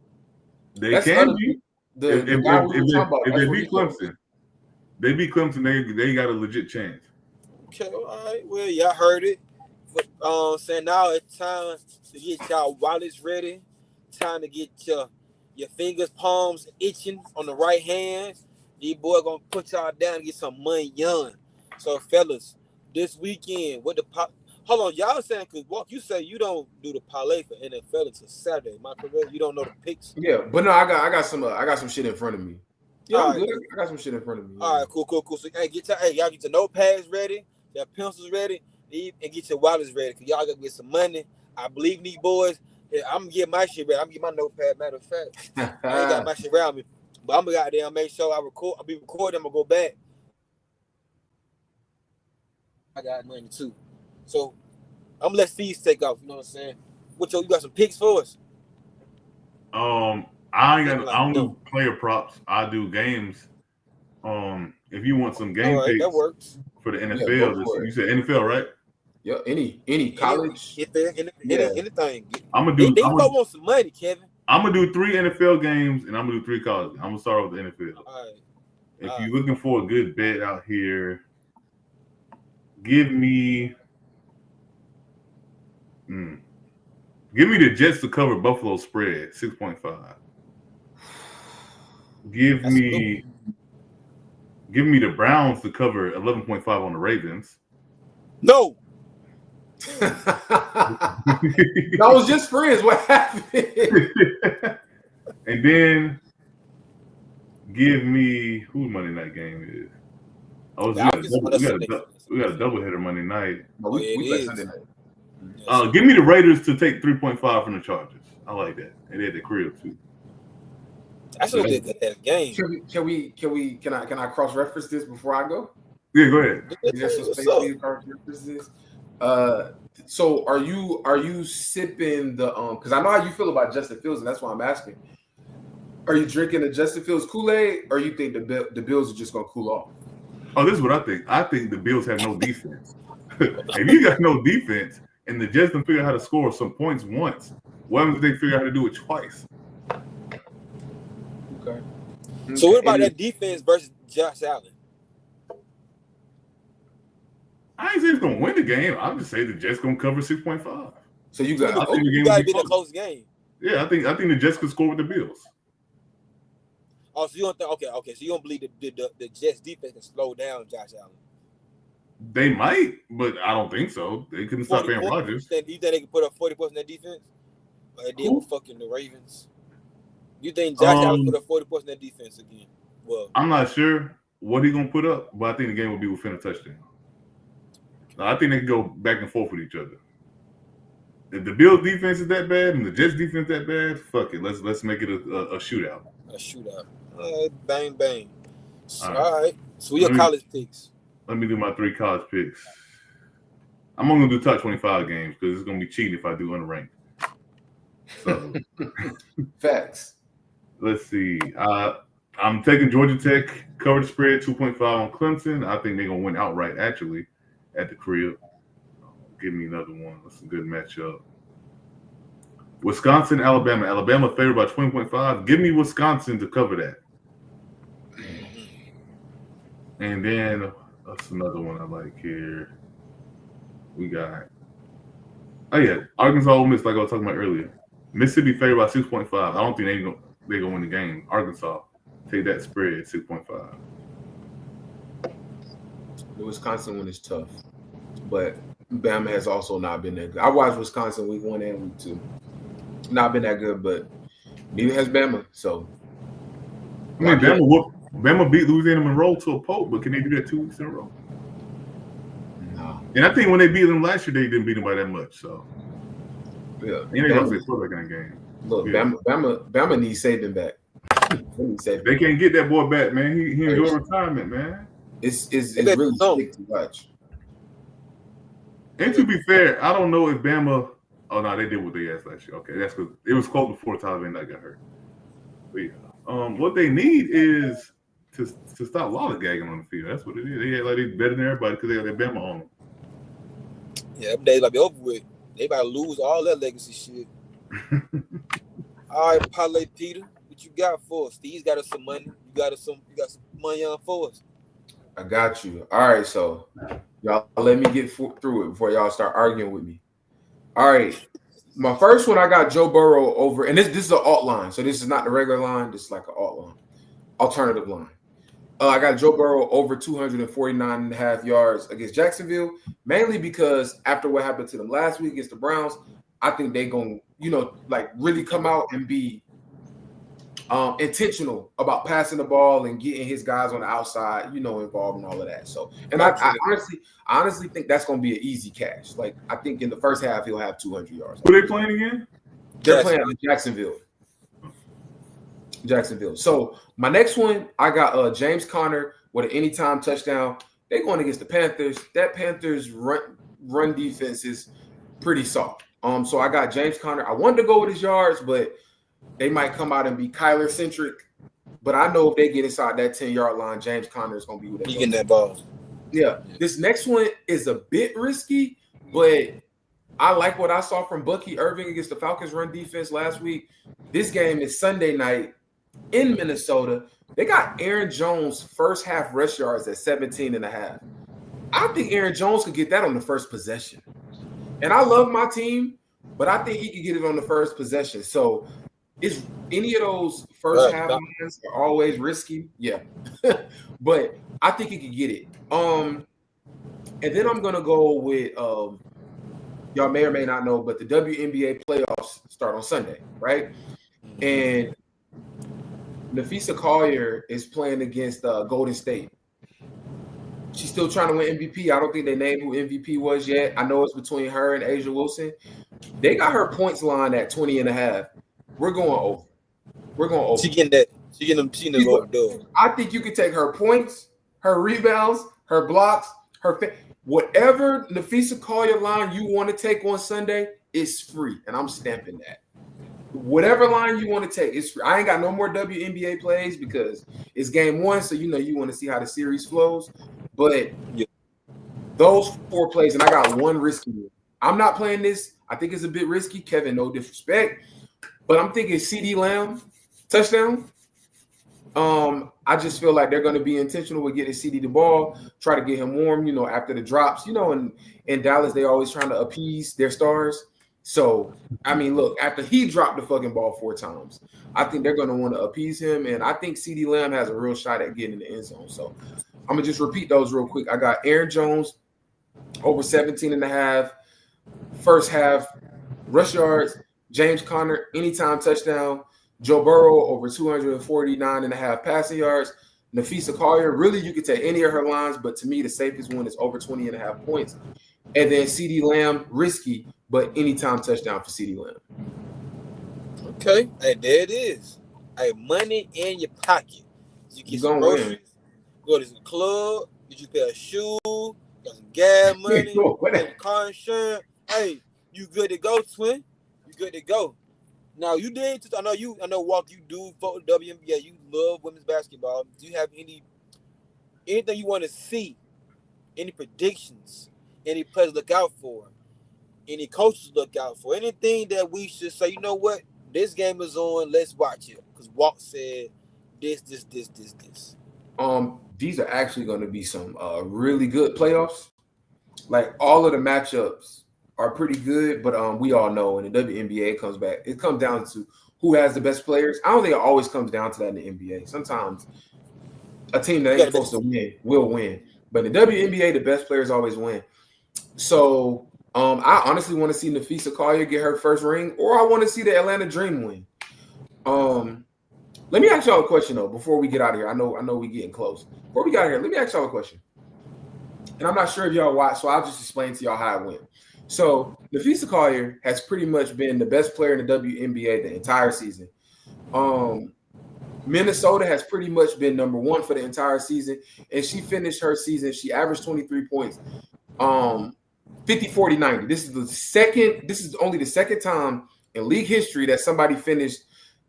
They can be. If they beat Clemson, they got a legit chance. Okay, all right. Well, y'all heard it. Saying now it's time to get y'all wallets ready time to get your fingers, palms itching on the right hand. These boys gonna put y'all down and get some money young. So, fellas, this weekend with the hold on, y'all saying because Walk, you say you don't do the parlay for NFL until Saturday. Am I correct? You don't know the picks. Yeah, but no, I got some shit in front of me. Yeah, All I'm right, good. I got some shit in front of me. All right, cool. So, hey, y'all get your notepads ready, your pencils ready, and get your wallets ready. Cause y'all gotta get some money. I believe in these boys. Yeah, I'm gonna get my shit ready. I'm gonna get my notepad. Matter of fact, I ain't got my shit around me, but I'm gonna goddamn make sure I record. I'll be recording. I'm gonna go back. I got money too, so I'm gonna let Steve take off. You know what I'm saying? You got some picks for us? I don't do player props. I do games. If you want some game picks that works for the NFL, you said NFL, right? Yeah, any college, anything. I'm gonna do. They want some money, Kevin. I'm gonna do 3 NFL games and I'm gonna do 3 college. I'm gonna start with the NFL. All right. If you're looking for a good bet out here, give me the Jets to cover Buffalo spread 6.5. Give me the Browns to cover 11.5 on the Ravens. No. That was just friends. What happened? And then give me who Monday night game is. We got a doubleheader Monday night. We play Sunday night. Give me the Raiders to take 3.5 from the Chargers. I like that. And they had the crib too. That's a good game. Can I cross reference this before I go? Yeah, go ahead. So are you sipping the because I know how you feel about Justin Fields, and that's why I'm asking. Are you drinking the Justin Fields Kool-Aid, or you think the Bills are just gonna cool off? Oh, this is what I think. I think the Bills have no defense. If you got no defense, and the Jets can figure out how to score some points once, why don't they figure out how to do it twice? Okay. So what about that defense versus Josh Allen? I ain't saying it's gonna win the game. I'm just saying the Jets gonna cover 6.5. So you got to be a close game. Yeah, I think the Jets could score with the Bills. Oh, so you don't think? Okay. So you don't believe the Jets defense can slow down Josh Allen? They might, but I don't think so. They couldn't stop Aaron Rodgers. You think they can put up 40 points in that defense? Like they did with fucking the Ravens. You think Josh Allen put up 40 points in that defense again? Well, I'm not sure what he's gonna put up, but I think the game will be within a touchdown. I think they can go back and forth with each other. If the Bills defense is that bad and the Jets defense that bad, fuck it. Let's make it a shootout. A shootout. Bang bang. All right. So your college picks. Let me do my 3 college picks. I'm only gonna do top 25 games because it's gonna be cheating if I do unranked. So facts. Let's see. I'm taking Georgia Tech cover the spread 2.5 on Clemson. I think they're gonna win outright actually at the crib. Give me another one. That's a good matchup. Wisconsin, Alabama. Alabama favored by 20.5. Give me Wisconsin to cover that. And then that's another one I like here. We got Arkansas Ole Miss, like I was talking about earlier. Mississippi favored by 6.5. I don't think they're gonna win the game. Arkansas, take that spread 6.5. The Wisconsin one is tough, but Bama has also not been that good. I watched Wisconsin week 1 and week 2. Not been that good, but neither has Bama. So I mean, Bama beat Louisiana Monroe to a pulp, but can they do that 2 weeks in a row? No. And I think when they beat them last year, they didn't beat them by that much. So yeah, they lost their quarterback in that game. Look, yeah. Bama needs Saban back. They can't get that boy back, man. He enjoyed retirement, man. It's really sick to watch. And to be fair, I don't know if Bama. Oh no, they did what they asked last year. Okay, that's because it was close before Tyler Van Dyke got hurt. But yeah, what they need is to stop lollygagging on the field. That's what it is. They act like they're better than everybody because they got their Bama on them. Yeah, them days about to be over with. They about to lose all that legacy shit. All right, Parlay Peter, what you got for us? Steve's got us some money. You got some money on for us. I got you. All right, so y'all let me get through it before y'all start arguing with me. All right, My first one, I got Joe Burrow over, and this is an alt line, so this is not the regular line. This is like an alt line, alternative line. I got Joe Burrow over 249.5 yards against Jacksonville, mainly because after what happened to them last week against the Browns, I think they're going to, like really come out and be intentional about passing the ball and getting his guys on the outside, involved in all of that. So, and I honestly think that's going to be an easy catch. Like, I think in the first half, he'll have 200 yards. Who are they playing again? They're playing in Jacksonville. So, my next one, I got James Conner with an anytime touchdown. They're going against the Panthers. That Panthers run defense is pretty soft. So, I got James Conner. I wanted to go with his yards, but they might come out and be Kyler centric, but I know if they get inside that 10-yard line, James Conner is going to be with that. He getting that ball. Yeah. This next one is a bit risky, but I like what I saw from Bucky Irving against the Falcons run defense last week. This game is Sunday night in Minnesota. They got Aaron Jones first half rush yards at 17.5. I think Aaron Jones could get that on the first possession. And I love my team, but I think he could get it on the first possession. So is any of those first half lines are always risky? Yeah. But I think he could get it. And then I'm gonna go with y'all may or may not know, but the WNBA playoffs start on Sunday, right? And Nafisa Collier is playing against Golden State. She's still trying to win MVP. I don't think they named who MVP was yet. I know it's between her and A'ja Wilson. They got her points line at 20.5. We're going over. She getting that. She getting them. I think you can take her points, her rebounds, her blocks, whatever Nafisa Collier line you want to take on Sunday is free, and I'm stamping that. Whatever line you want to take is free. I ain't got no more WNBA plays because it's game one, so you want to see how the series flows. But those 4 plays, and I got one risky one. I'm not playing this. I think it's a bit risky. Kevin, no disrespect. But I'm thinking CeeDee Lamb touchdown. I just feel like they're going to be intentional with getting CeeDee the ball, try to get him warm, after the drops. And in Dallas, they always trying to appease their stars. So, I mean, look, after he dropped the fucking ball 4 times, I think they're going to want to appease him. And I think CeeDee Lamb has a real shot at getting in the end zone. So, I'm going to just repeat those real quick. I got Aaron Jones over 17.5, first half, rush yards. James Conner, anytime touchdown. Joe Burrow, over 249.5 passing yards. Nafisa Collier, really, you could take any of her lines, but to me, the safest one is over 20.5 points. And then CeeDee Lamb, risky, but anytime touchdown for CeeDee Lamb. Okay, hey, there it is. Hey, money in your pocket. You get some groceries, go to the club, get you a pair of shoes, got some gas money, got car insurance. Hey, you good to go, twin? Good to go. Now you did. I know. Walk. You do vote WNBA. You love women's basketball. Do you have anything you want to see? Any predictions? Any players look out for? Any coaches look out for? Anything that we should say? You know what? This game is on. Let's watch it. Because Walk said this. These are actually going to be some really good playoffs. Like all of the matchups are pretty good, but we all know in the WNBA it comes down to who has the best players. I don't think it always comes down to that in the NBA. Sometimes a team that ain't supposed to win will win, but in the WNBA, the best players always win. So I honestly want to see Nafisa Collier get her first ring, or I want to see the Atlanta Dream win. Let me ask y'all a question though before we get out of here. I know we getting close. Before we get out of here, let me ask y'all a question. And I'm not sure if y'all watch, so I'll just explain to y'all how it went. So Nafisa Collier has pretty much been the best player in the WNBA the entire season. Minnesota has pretty much been number 1 for the entire season, and she finished her season. She averaged 23 points, 50, 40, 90. This is only the second time in league history that somebody finished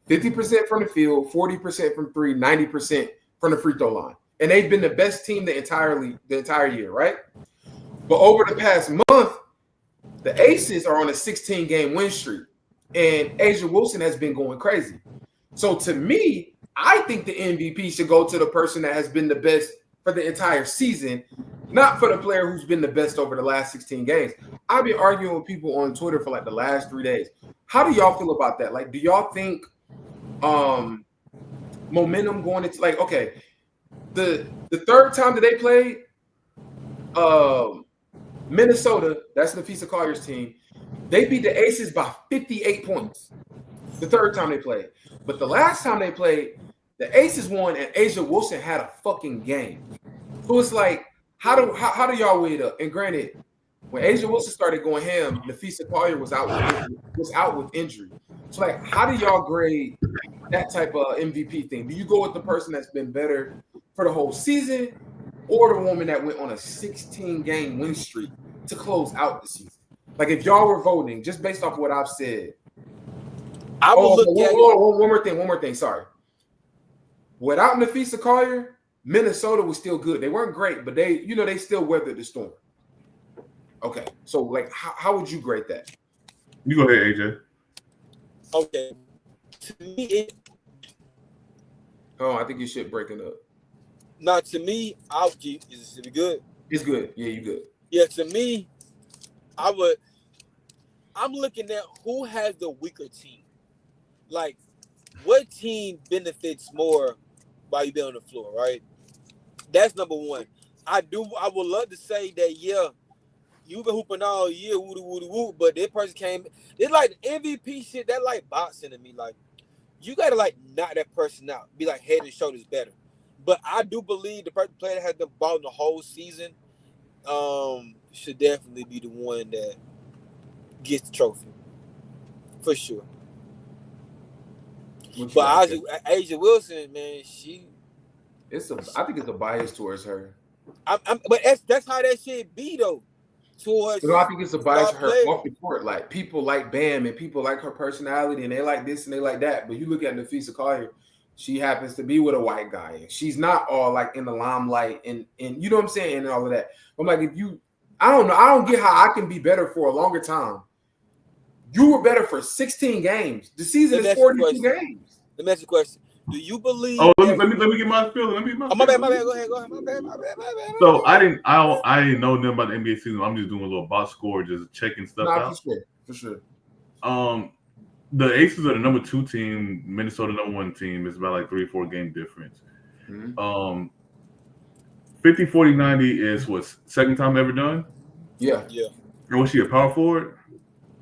50% from the field, 40% from 3, 90% from the free throw line. And they've been the best team the entire year, right? But over the past month, the Aces are on a 16-game win streak, and A'ja Wilson has been going crazy. So to me, I think the MVP should go to the person that has been the best for the entire season. Not for the player who's been the best over the last 16 games. I've been arguing with people on Twitter for like the last 3 days. How do y'all feel about that? Like, do y'all think momentum going into like the third time that they played Minnesota, that's Nafisa Collier's team, they beat the Aces by 58 points. The third time they played. But the last time they played, the Aces won and Asia Wilson had a fucking game. So it's like, how do y'all weigh it up? And granted, when Asia Wilson started going ham, Nafisa Collier was out with injury. So like, how do y'all grade that type of MVP thing? Do you go with the person that's been better for the whole season, or the woman that went on a 16-game win streak to close out the season? Like, if y'all were voting just based off what I've said, I would look at one more thing. Sorry. Without Nafisa Collier, Minnesota was still good. They weren't great, but they still weathered the storm. Okay, so like, how would you grade that? You go ahead, AJ. Okay. To me, I think your shit breaking up. No, to me, is it good? It's good. Yeah, you good. Yeah, to me, I'm looking at who has the weaker team. Like, what team benefits more by you being on the floor, right? That's number one. I would love to say that, yeah, you've been hooping all year, woo, but that person came. It's like the MVP shit, that like boxing to me. Like, you gotta like knock that person out, be like head and shoulders better. But I do believe the player that has been balling the whole season should definitely be the one that gets the trophy. For sure. But Asia Wilson, man, I think it's a bias towards her. But that's how that shit be though. Towards, I think it's a bias to her off the court. Like, people like Bam and people like her personality and they like this and they like that. But you look at Nafisa Collier, she happens to be with a white guy and she's not all like in the limelight and you know what I'm saying, and all of that. I'm like, I don't know. I don't get how I can be better for a longer time. You were better for 16 games. The season is 42 games. Let me ask you a question. Do you believe? Oh, let me get my feeling. My bad. Go ahead. My bad. So I didn't know nothing about the NBA season. I'm just doing a little box score, just checking stuff out. For sure. The Aces are the number 2 team. Minnesota number 1 team. It's about like 3 or 4 game difference. Mm-hmm. 50, 40, 90 is what, second time ever done? Yeah. And was she a power forward?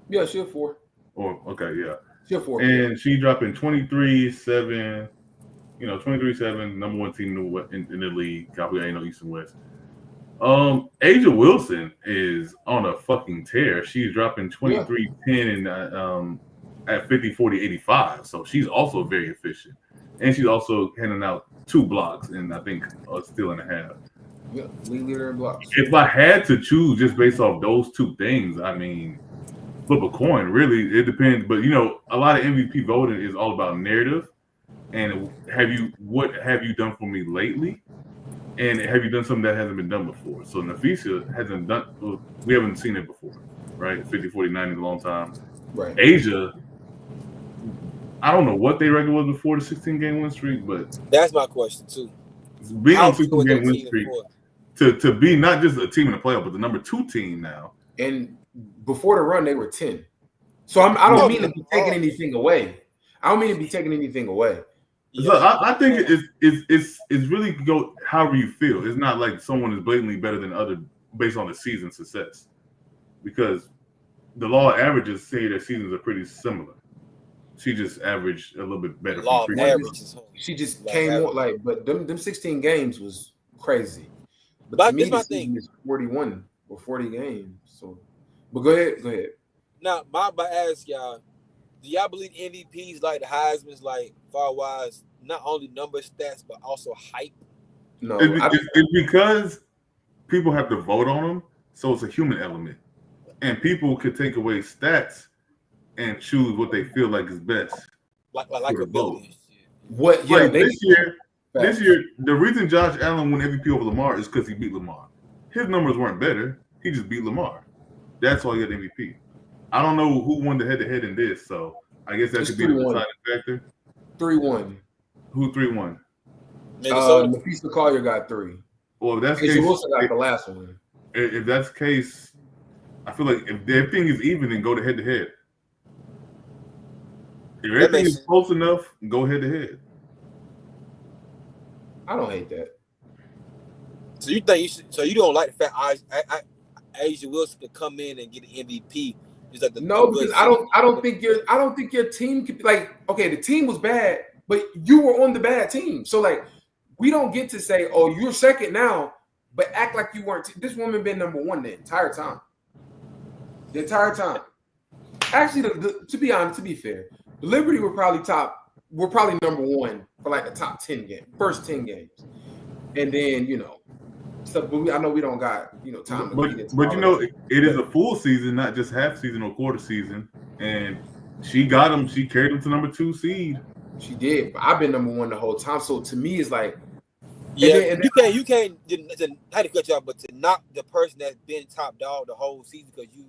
Yeah, she's a 4. Oh, okay, yeah. She's a 4. And she dropping 23-7. 23-7, number 1 team in the league. God, we ain't no East and West. Asia Wilson is on a fucking tear. She's dropping 23-10 and at 50, 40, 85. So she's also very efficient. And she's also handing out 2 blocks and I think a steal and a half. Yeah, lead leader in blocks. If I had to choose just based off those 2 things, I mean, flip a coin. Really, it depends. But a lot of MVP voting is all about narrative. And what have you done for me lately? And have you done something that hasn't been done before? So Nafisa hasn't done. Well, we haven't seen it before, right? 50, 40, 90 in a long time. Right. Asia, I don't know what their record was before the 16-game win streak, but that's my question too. Being on 16-game win streak to be not just a team in the playoff, but the number 2 team now. And before the run, they were 10. So I don't mean to be taking anything away. So I think it's really go however you feel. It's not like someone is blatantly better than other based on the season success, because the law of averages say their seasons are pretty similar. She just averaged a little bit better. Law of averages. She just came on but them 16 games was crazy. But to me, the season is 41 or 40 games. So, but go ahead. Now, I ask y'all, do y'all believe MVPs like the Heisman's like far-wise, not only number stats, but also hype? No. It's because people have to vote on them, so it's a human element. And people could take away stats and choose what they feel like is best. Like a vote. What? Yeah, like this year, the reason Josh Allen won MVP over Lamar is because he beat Lamar. His numbers weren't better. He just beat Lamar. That's why he got MVP. I don't know who won the head-to-head in this, so I guess that could be the deciding factor. 3-1. Who 3-1? Nafisa Collier got 3. Well, if that's the Asia case, Wilson got the last one. if that's the case, I feel like if everything is even, then go to head to head. If everything is close enough, go head to head. I don't hate that. So you think you should? So you don't like the fact Asia Wilson could come in and get an MVP? Like because I don't think your team could, like, okay, the team was bad, but you were on the bad team. So like, we don't get to say, oh, you're second now, but act like you weren't. This woman been number one the entire time. The entire time. Actually, to be honest, to be fair, the Liberty were probably number one for like the top 10 games, first 10 games, and then stuff. But I know we don't got time. But it is a full season, not just half season or quarter season. And she got him. She carried him to number 2 seed. She did. But I've been number one the whole time. So to me, it's like, you can't. Not to cut you off, but to knock the person that's been top dog the whole season because you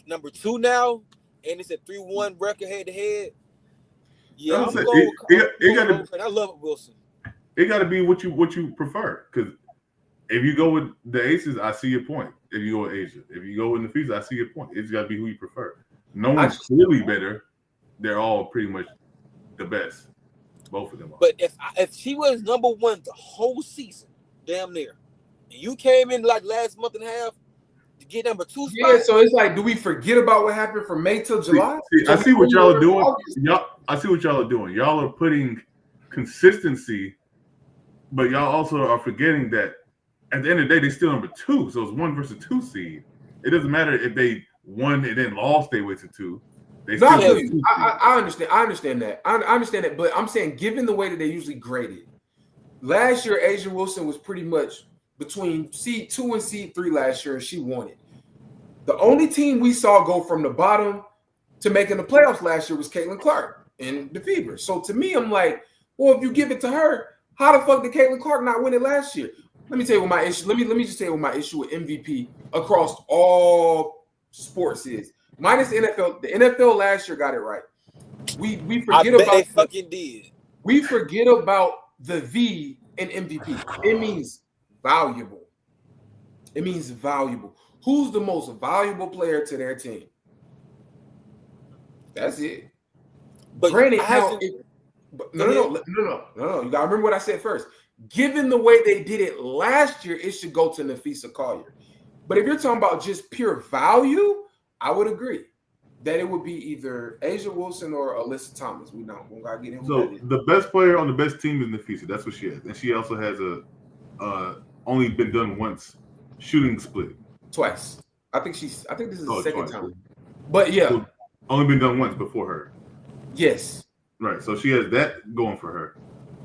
number 2 now, and it's a 3-1 record head to head. Yeah, I love Wilson. It got to be what you prefer, because if you go with the Aces, I see your point. If you go with Asia, if you go with Nafisa, I see your point. It's got to be who you prefer. No one's clearly better. They're all pretty much the best. Both of them are. But if she was number 1 the whole season, damn near, and you came in like last month and a half to get number 2 spot. Yeah, so it's like, do we forget about what happened from May till July? I see what y'all are doing. I see what y'all are doing. Y'all are putting consistency, but y'all also are forgetting that at the end of the day, they're still number 2. So it's 1 versus 2 seed. It doesn't matter if they won and then lost, they went to 2. I understand that. I understand that. But I'm saying, given the way that they usually graded, last year, Asia Wilson was pretty much between seed 2 and seed 3 last year, and she won it. The only team we saw go from the bottom to making the playoffs last year was Caitlin Clark in the Fever. So to me, I'm like, well, if you give it to her, how the fuck did Caitlin Clark not win it last year? Let me tell you what my issue. Let me just tell you what my issue with MVP across all sports is. Minus the NFL. The NFL last year got it right. We forget about they fucking did. We forget about the V in MVP. It means valuable. It means valuable. Who's the most valuable player to their team? That's it. But granted, no. You gotta remember what I said first. Given the way they did it last year, it should go to Nafisa Collier. But if you're talking about just pure value, I would agree that it would be either Asia Wilson or Alyssa Thomas. We gotta get him. So the best player on the best team is Nafisa. That's what she has, and she also has a only been done once shooting split. Twice. I think this is the second twice. time. But yeah, so only been done once before her. Yes. Right. So she has that going for her.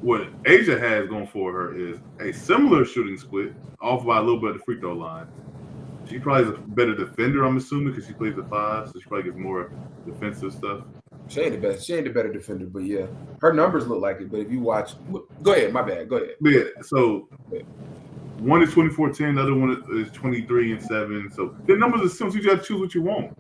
What Asia has going for her is a similar shooting split, off by a little bit of the free throw line. She probably is a better defender, I'm assuming, because she plays the 5, so she probably gets more defensive stuff. She ain't the best. She ain't the better defender, but yeah, her numbers look like it. But if you watch, go ahead. My bad. Go ahead. But yeah, so one is 24-10, the other one is 23-7. So the numbers are similar. So you got to choose what you want.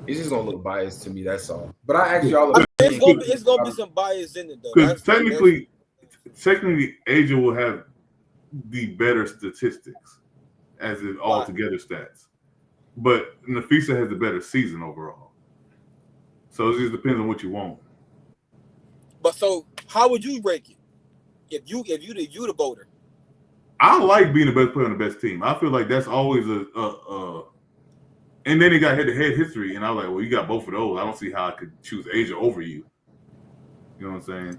It's just gonna look biased to me. That's all. But I ask y'all. It's gonna be some bias in it though. Because technically, Asia will have the better statistics as it altogether stats, but Nafisa has the better season overall. So it just depends on what you want. But so, how would you rank it if you the voter? I like being the best player on the best team. I feel like that's always and then he got head-to-head history, and I was like, well, you got both of those. I don't see how I could choose Asia over you. You know what I'm saying?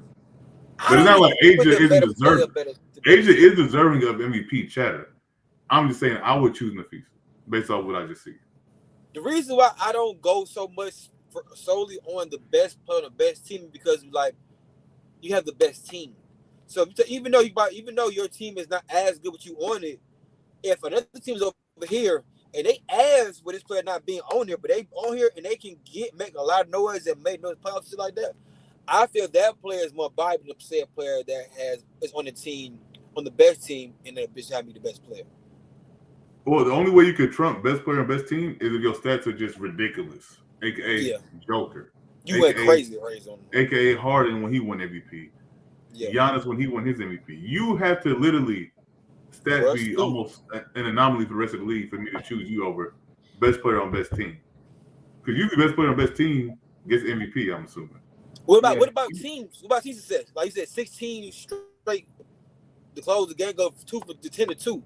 But it's not like Asia isn't deserving. Asia is deserving of MVP chatter. I'm just saying I would choose Nafisa based off what I just see. The reason why I don't go so much solely on the best player on the best team is because like you have the best team. So even though your team is not as good with you on it, if another team's over here and they ask with this player not being on here, but they on here and they can make a lot of noise and make noise playoffs like that, I feel that player is more valuable than say a player that is on the team, on the best team, and that bitch have me the best player. Well, the only way you could trump best player and best team is if your stats are just ridiculous, aka Joker. You went crazy, aka Harden when he won MVP. Giannis when he won his MVP. You have to literally stats be almost an anomaly for the rest of the league for me to choose you over best player on best team. Because usually best player on best team gets MVP, I'm assuming. What about teams? What about team success? Like you said, 16 straight to close the game, go 10-2.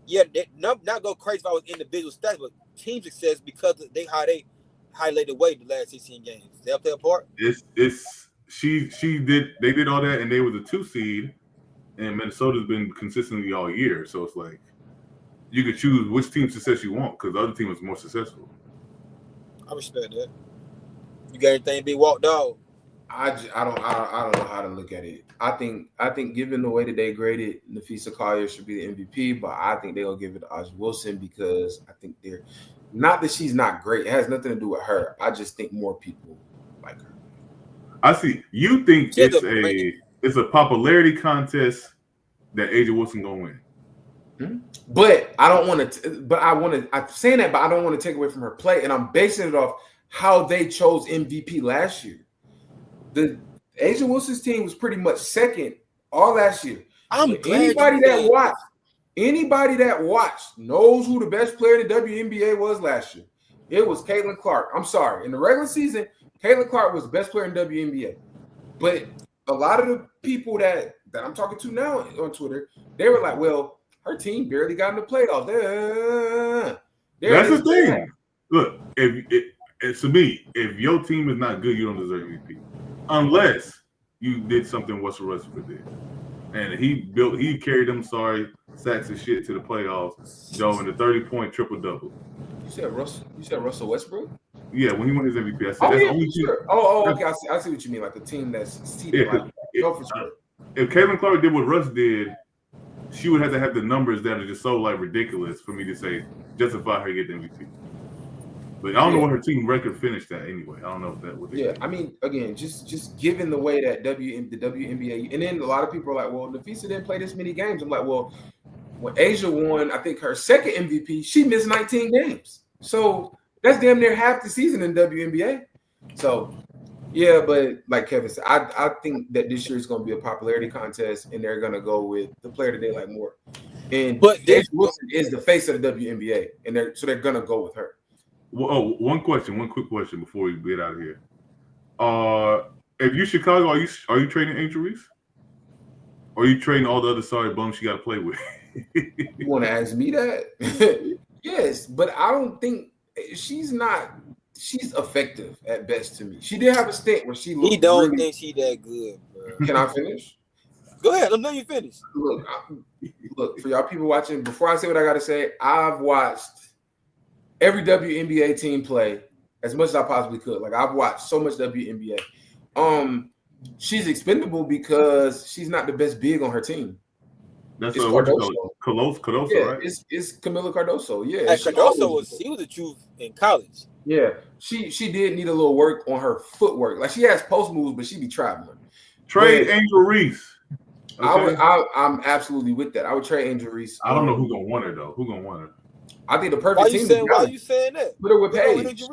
Yeah, not go crazy if I was individual stats, but team success because of how they highlight the way the last 16 games. They'll play a part. They did all that, and they were the 2 seed, and Minnesota's been consistently all year. So it's like you could choose which team success you want because the other team was more successful. I respect that. You got anything be walked out? I don't know how to look at it. I think given the way that they graded, Napheesa Collier should be the MVP, but I think they'll give it to A'ja Wilson because I think they're not that she's not great. It has nothing to do with her. I just think more people like her. I see. You think it's a popularity contest that A'ja Wilson gonna win? Mm-hmm. But I don't want to. But I want to. I'm saying that, but I don't want to take away from her play, and I'm basing it off how they chose MVP last year. The A'ja Wilson's team was pretty much second all last year. Anybody that watched knows who the best player in the WNBA was last year. It was Caitlin Clark. I'm sorry. In the regular season, Caitlin Clark was the best player in WNBA. But a lot of the people that I'm talking to now on Twitter, they were like, well, her team barely got in the playoffs. That's the thing. Look, to me, if your team is not good, you don't deserve MVP. Unless you did something Russell Westbrook did. And he carried them sacks and shit to the playoffs, Joe, in the 30-point triple-double. You said Russell Westbrook? Yeah, when he won his MVP, I said that's the only team. Okay. I see what you mean. Like a team that's seeded. For sure. If Caitlin Clark did what Russ did, she would have to have the numbers that are just so ridiculous for me to say justify her getting MVP. But I don't know what her team record finished at anyway. I don't know if that was. Yeah, I mean, again, just given the way that the WNBA, and then a lot of people are like, well, Napheesa didn't play this many games. I'm like, well, when A'ja won, I think her second MVP, she missed 19 games. So that's damn near half the season in WNBA. So, yeah, but like Kevin said, I think that this year is going to be a popularity contest, and they're going to go with the player that they like more. But A'ja Wilson is the face of the WNBA, and they're going to go with her. Well, one quick question before we get out of here. If you Chicago, are you trading Angel Reese? Or are you trading all the other sorry bums you got to play with? You want to ask me that? Yes, but I don't think she's effective at best to me. She did have a stint where she looked. He don't think she that good, bro. Can I finish? Go ahead. Let you finish. Look, for y'all people watching, before I say what I got to say, I've watched every WNBA team play as much as I possibly could. Like, I've watched so much WNBA. She's expendable because she's not the best big on her team. That's Cardoso, yeah, right? It's Camila Cardoso. Yeah, Cardoso was the truth in college. Yeah, she did need a little work on her footwork. Like, she has post moves, but she be traveling. Trade Angel Reese. Okay. I'm absolutely with that. I would trade Angel Reese. I don't know who's gonna want her though. Who's gonna want her? I think the perfect team. Why are you saying that? Put her with Paige.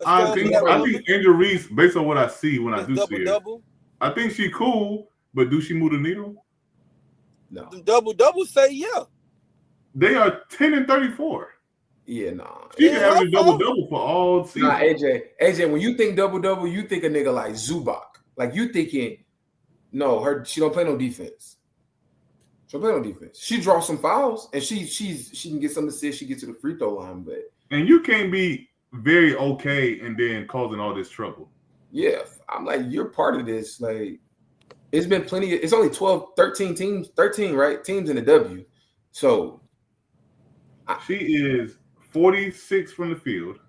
I think Angel Reese, based on what I see when I do see her, I think she's cool, but do she move the needle? No. The double say yeah. They are 10 and 34. Yeah, nah. She can have a double for all season. Nah, AJ, when you think double, you think a nigga like Zubac. Like, you thinking, no, she don't play no defense. She don't play no defense. She draws some fouls, and she can get some assists. She gets to the free throw line, but you can't be very okay and then causing all this trouble. Yeah, I'm like, you're part of this. Like, it's been plenty. It's only 13 teams in the W. So she is 46 from the field,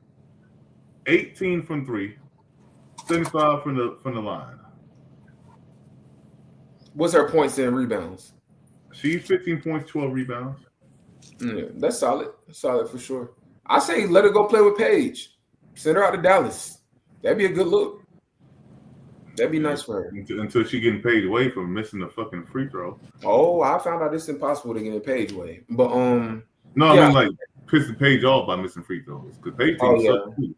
18 from 3, 75 from the line. What's her points and rebounds? She's 15 points, 12 rebounds. Yeah, that's solid. That's solid for sure. I say let her go play with Paige. Send her out to Dallas. That'd be a good look. That'd be nice for her. Until she getting paid away from missing the fucking free throw. Oh, I found out it's impossible to get paid away. But no, I mean, like, pissing Paige off by missing free throws. Because Paige sucks too.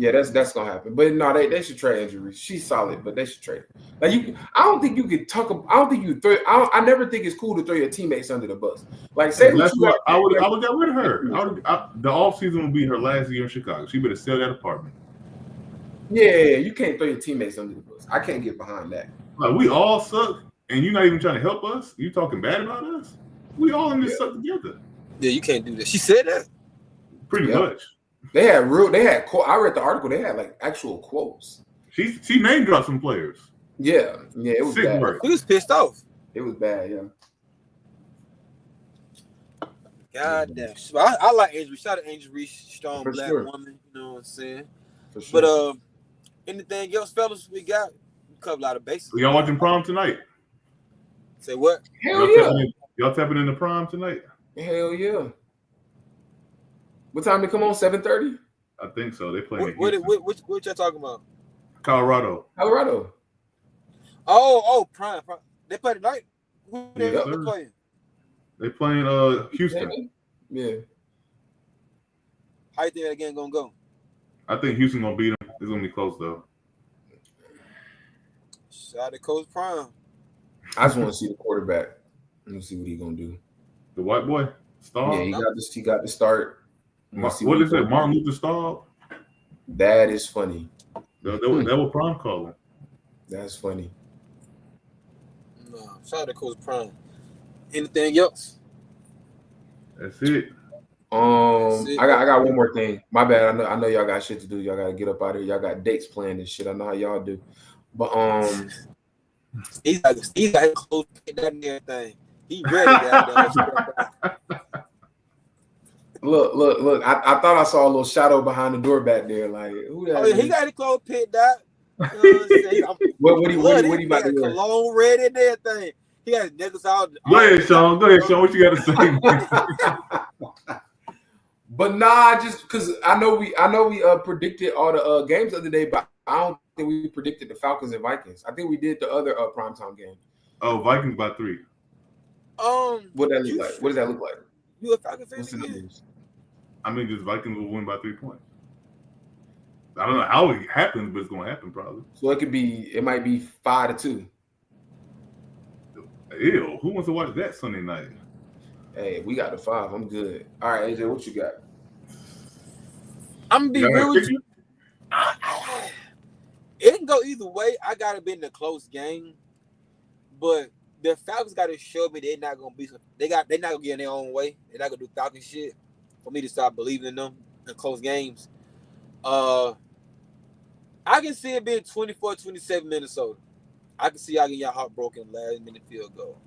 Yeah, that's gonna happen. But no, they should trade Angel Reese. She's solid, but they should trade her. Like I don't think you could talk. I don't think you throw. I never think it's cool to throw your teammates under the bus. Like say That's what what I would get rid of her. The off season would be her last year in Chicago. She better sell that apartment. Yeah, you can't throw your teammates under the bus. I can't get behind that. Like we all suck, and you're not even trying to help us. You talking bad about us? We all in this suck together. Yeah, you can't do that. She said that. Pretty much. They had I read the article. They had like actual quotes. She name dropped some players. Yeah, it was bad. Work. He was pissed off. It was bad, yeah. God damn. I like Angel Reese. Shout out to Angel Reese, strong For black sure. woman. You know what I'm saying? For sure. But anything else, fellas? We covered a lot of bases. Y'all watching prom tonight? Say what? Hell yeah. Y'all tapping into prom tonight? Hell yeah. What time they come on? 7:30? I think so. They playing. What y'all talking about? Colorado. Oh, Prime. They play tonight? Who they Yes, playing? They playing Houston. Yeah. How you think that game gonna go? I think Houston gonna beat them. It's gonna be close though. Shout out to Coach Prime. I just want to see the quarterback. Let me see what he's gonna do. The white boy, Staub. Yeah, he got the start. What is it? Martin Luther Staub? That is funny. That was Prime calling. That's funny. No, shout out to Coach Prime. Anything else? That's it. I got one more thing. My bad. I know y'all got shit to do. Y'all gotta get up out of here. Y'all got dates planned and shit. I know how y'all do. But he's got close to that and everything. He ready that. Look. I thought I saw a little shadow behind the door back there. Like who that? Oh, yeah, he got the clothes picked out. You know what he about to wear? Cologne ready and everything. He got his necklace out. Go ahead, Sean. What you got to say? But nah, just because I know we predicted all the games the other day, but I don't think we predicted the Falcons and Vikings. I think we did the other primetime game. Oh, Vikings by 3. What that look like? What does that look like? You a Falcons fan again? I mean, just Vikings will win by 3 points. I don't know how it happens, but it's gonna happen probably. So it might be 5-2. Ew, who wants to watch that Sunday night? Hey, we got the 5. I'm good. All right, AJ, what you got? I'm gonna be real with you. It can go either way. I gotta be in a close game, but the Falcons gotta show me they're not gonna be. They're not gonna get in their own way. They're not gonna do Falcon shit for me to start believing in them in close games. I can see it being 24-27 Minnesota. I can see y'all getting y'all heartbroken last minute field goal.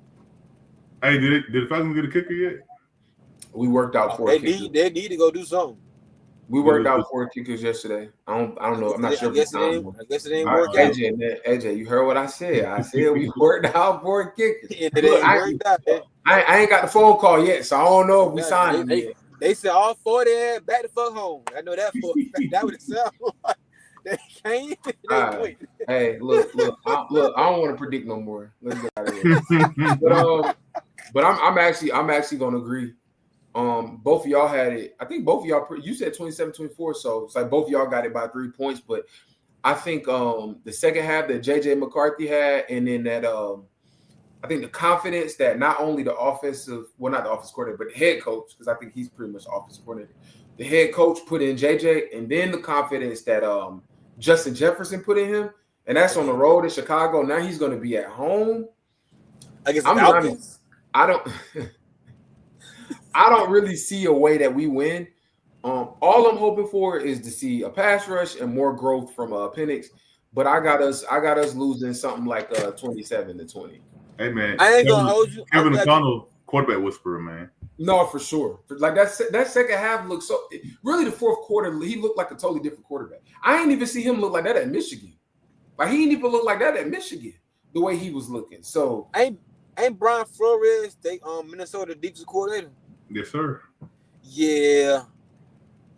Hey, did the Falcons get a kicker yet? We worked out 4 kickers. They need to go do something. We worked out 4 kickers yesterday. I don't know. I'm not sure. I guess it ain't work out. AJ, you heard what I said. I said we worked out 4 kickers. Look, I ain't got the phone call yet, so I don't know if we signed them yet. They said all 40 back the fuck home. I know that for that would sound like they came. Hey, look. I don't want to predict no more. Let's get out of here. But I'm actually gonna agree. Both of y'all had it. I think both of y'all. You said 27-24, so it's like both of y'all got it by 3 points. But I think the second half that JJ McCarthy had, and then that I think the confidence that not only the not the offensive coordinator, but the head coach, because I think he's pretty much offensive coordinator. The head coach put in JJ, and then the confidence that Justin Jefferson put in him, and that's on the road in Chicago. Now he's going to be at home. I guess I don't really see a way that we win. All I'm hoping for is to see a pass rush and more growth from Penix. But I got us losing something like 27-20. Hey man, I ain't gonna hold you. Kevin O'Connell, quarterback whisperer, man. No, for sure. Like that second half looked so. Really, the fourth quarter, he looked like a totally different quarterback. I ain't even see him look like that at Michigan. Like he didn't even look like that at Michigan. The way he was looking. So ain't Brian Flores Minnesota defensive coordinator? Yes, sir. Yeah,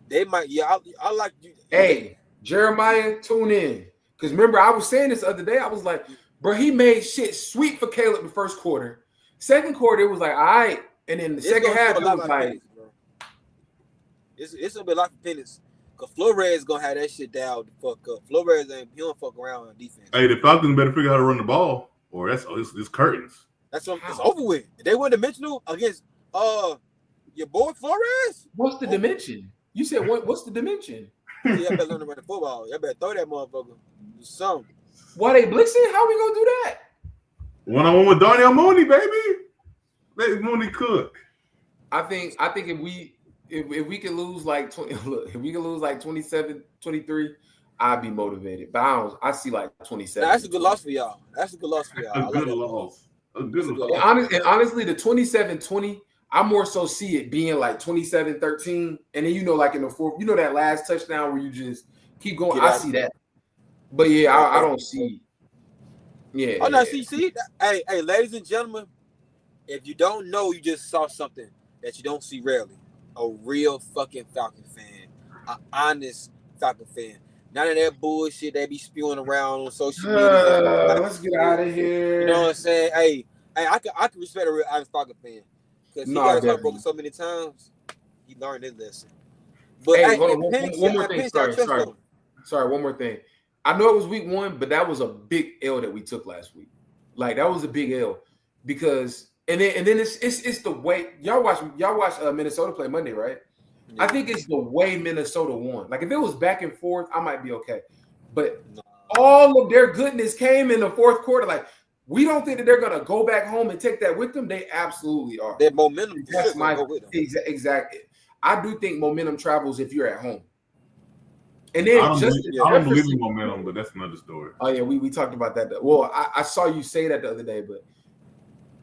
they might. Yeah, I like you. Hey, Jeremiah, tune in. Because remember, I was saying this the other day. I was like, bro, he made shit sweet for Caleb the first quarter. Second quarter, it was like, all right. And then the second half, it was like, it's gonna be a lot for Penix. Cause Flores gonna have that shit down the fuck up. Flores he don't fuck around on defense. Hey, the Falcons better figure out how to run the ball, or it's curtains. That's what it's over with. If they win dimensional against your boy Flores. What's the dimension? You said what? What's the dimension? Yeah, better learn to run the football. You better throw that motherfucker. Do something. Why they blitzing? How we gonna do that? 1-on-1 with Darnell Mooney, baby. Let Mooney cook. I think if we could lose like 20, look, if we could lose like 27-23, I'd be motivated. But I see like 27. That's a good loss for y'all. That's a good loss for y'all. A good loss. A good loss. And honestly, the 27-20, I more so see it being like 27-13. And then like in the fourth, that last touchdown where you just keep going. I see that. But yeah, I don't see. Yeah. Oh no, see. Hey, ladies and gentlemen, if you don't know, you just saw something that you don't see rarely. A real fucking Falcon fan. An honest Falcon fan. None of that bullshit they be spewing around on social media. Let's get out of here. You know what I'm saying? Hey, I can respect a real honest Falcon fan. Because he got his heart broken so many times, he learned his lesson. But hey, hold on, one more thing. Sorry, one more thing. I know it was week 1, but that was a big L that we took last week. Like that was a big L because and then it's the way y'all watch Minnesota play Monday, right? Yeah. I think it's the way Minnesota won. Like if it was back and forth, I might be okay. But all of their goodness came in the fourth quarter. Like we don't think that they're gonna go back home and take that with them. They absolutely are. Their momentum. That's my exactly. I do think momentum travels if you're at home. And then I don't believe in momentum, but that's another story. Oh yeah, we talked about that. Well, I saw you say that the other day, but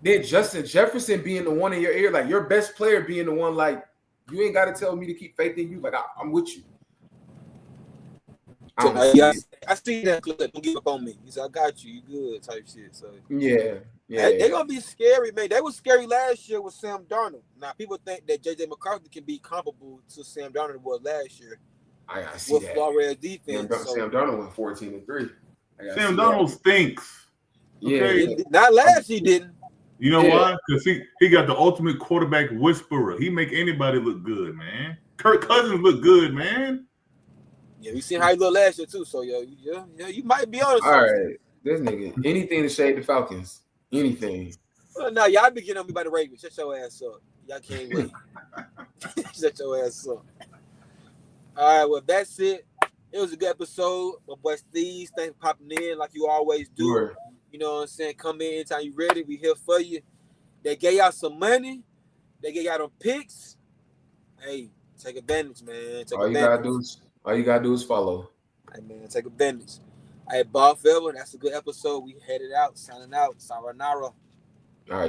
then Justin Jefferson being the one in your ear, like your best player being the one, like you ain't got to tell me to keep faith in you. Like I'm with you. I see that clip. Don't give up on me. He said, "I got you. You good?" Type shit. So yeah. They're gonna be scary, man. They were scary last year with Sam Darnold. Now people think that JJ McCarthy can be comparable to Sam Darnold was last year. I see with that. Flores defense. Sam Darnold went 14-3. Sam Darnold stinks. Okay? Yeah, not last year, didn't. You know why? Because he got the ultimate quarterback whisperer. He make anybody look good, man. Kirk Cousins look good, man. Yeah, we seen how he looked last year too. So yeah, you might be honest. All right, this nigga, anything to shade the Falcons, anything. Well, no, y'all be getting on me by the Ravens. Shut your ass up. Y'all can't wait. Shut your ass up. All right, well that's it. It was a good episode. My boy Steve, thanks for popping in like you always do. Sure. You know what I'm saying? Come in anytime you ready. We here for you. They gave y'all some money. They gave y'all them picks. Hey, take advantage, man. All you gotta do is follow. Hey, man, take advantage. Hey, Bob Fever, that's a good episode. We headed out, signing out. Sayonara. All right.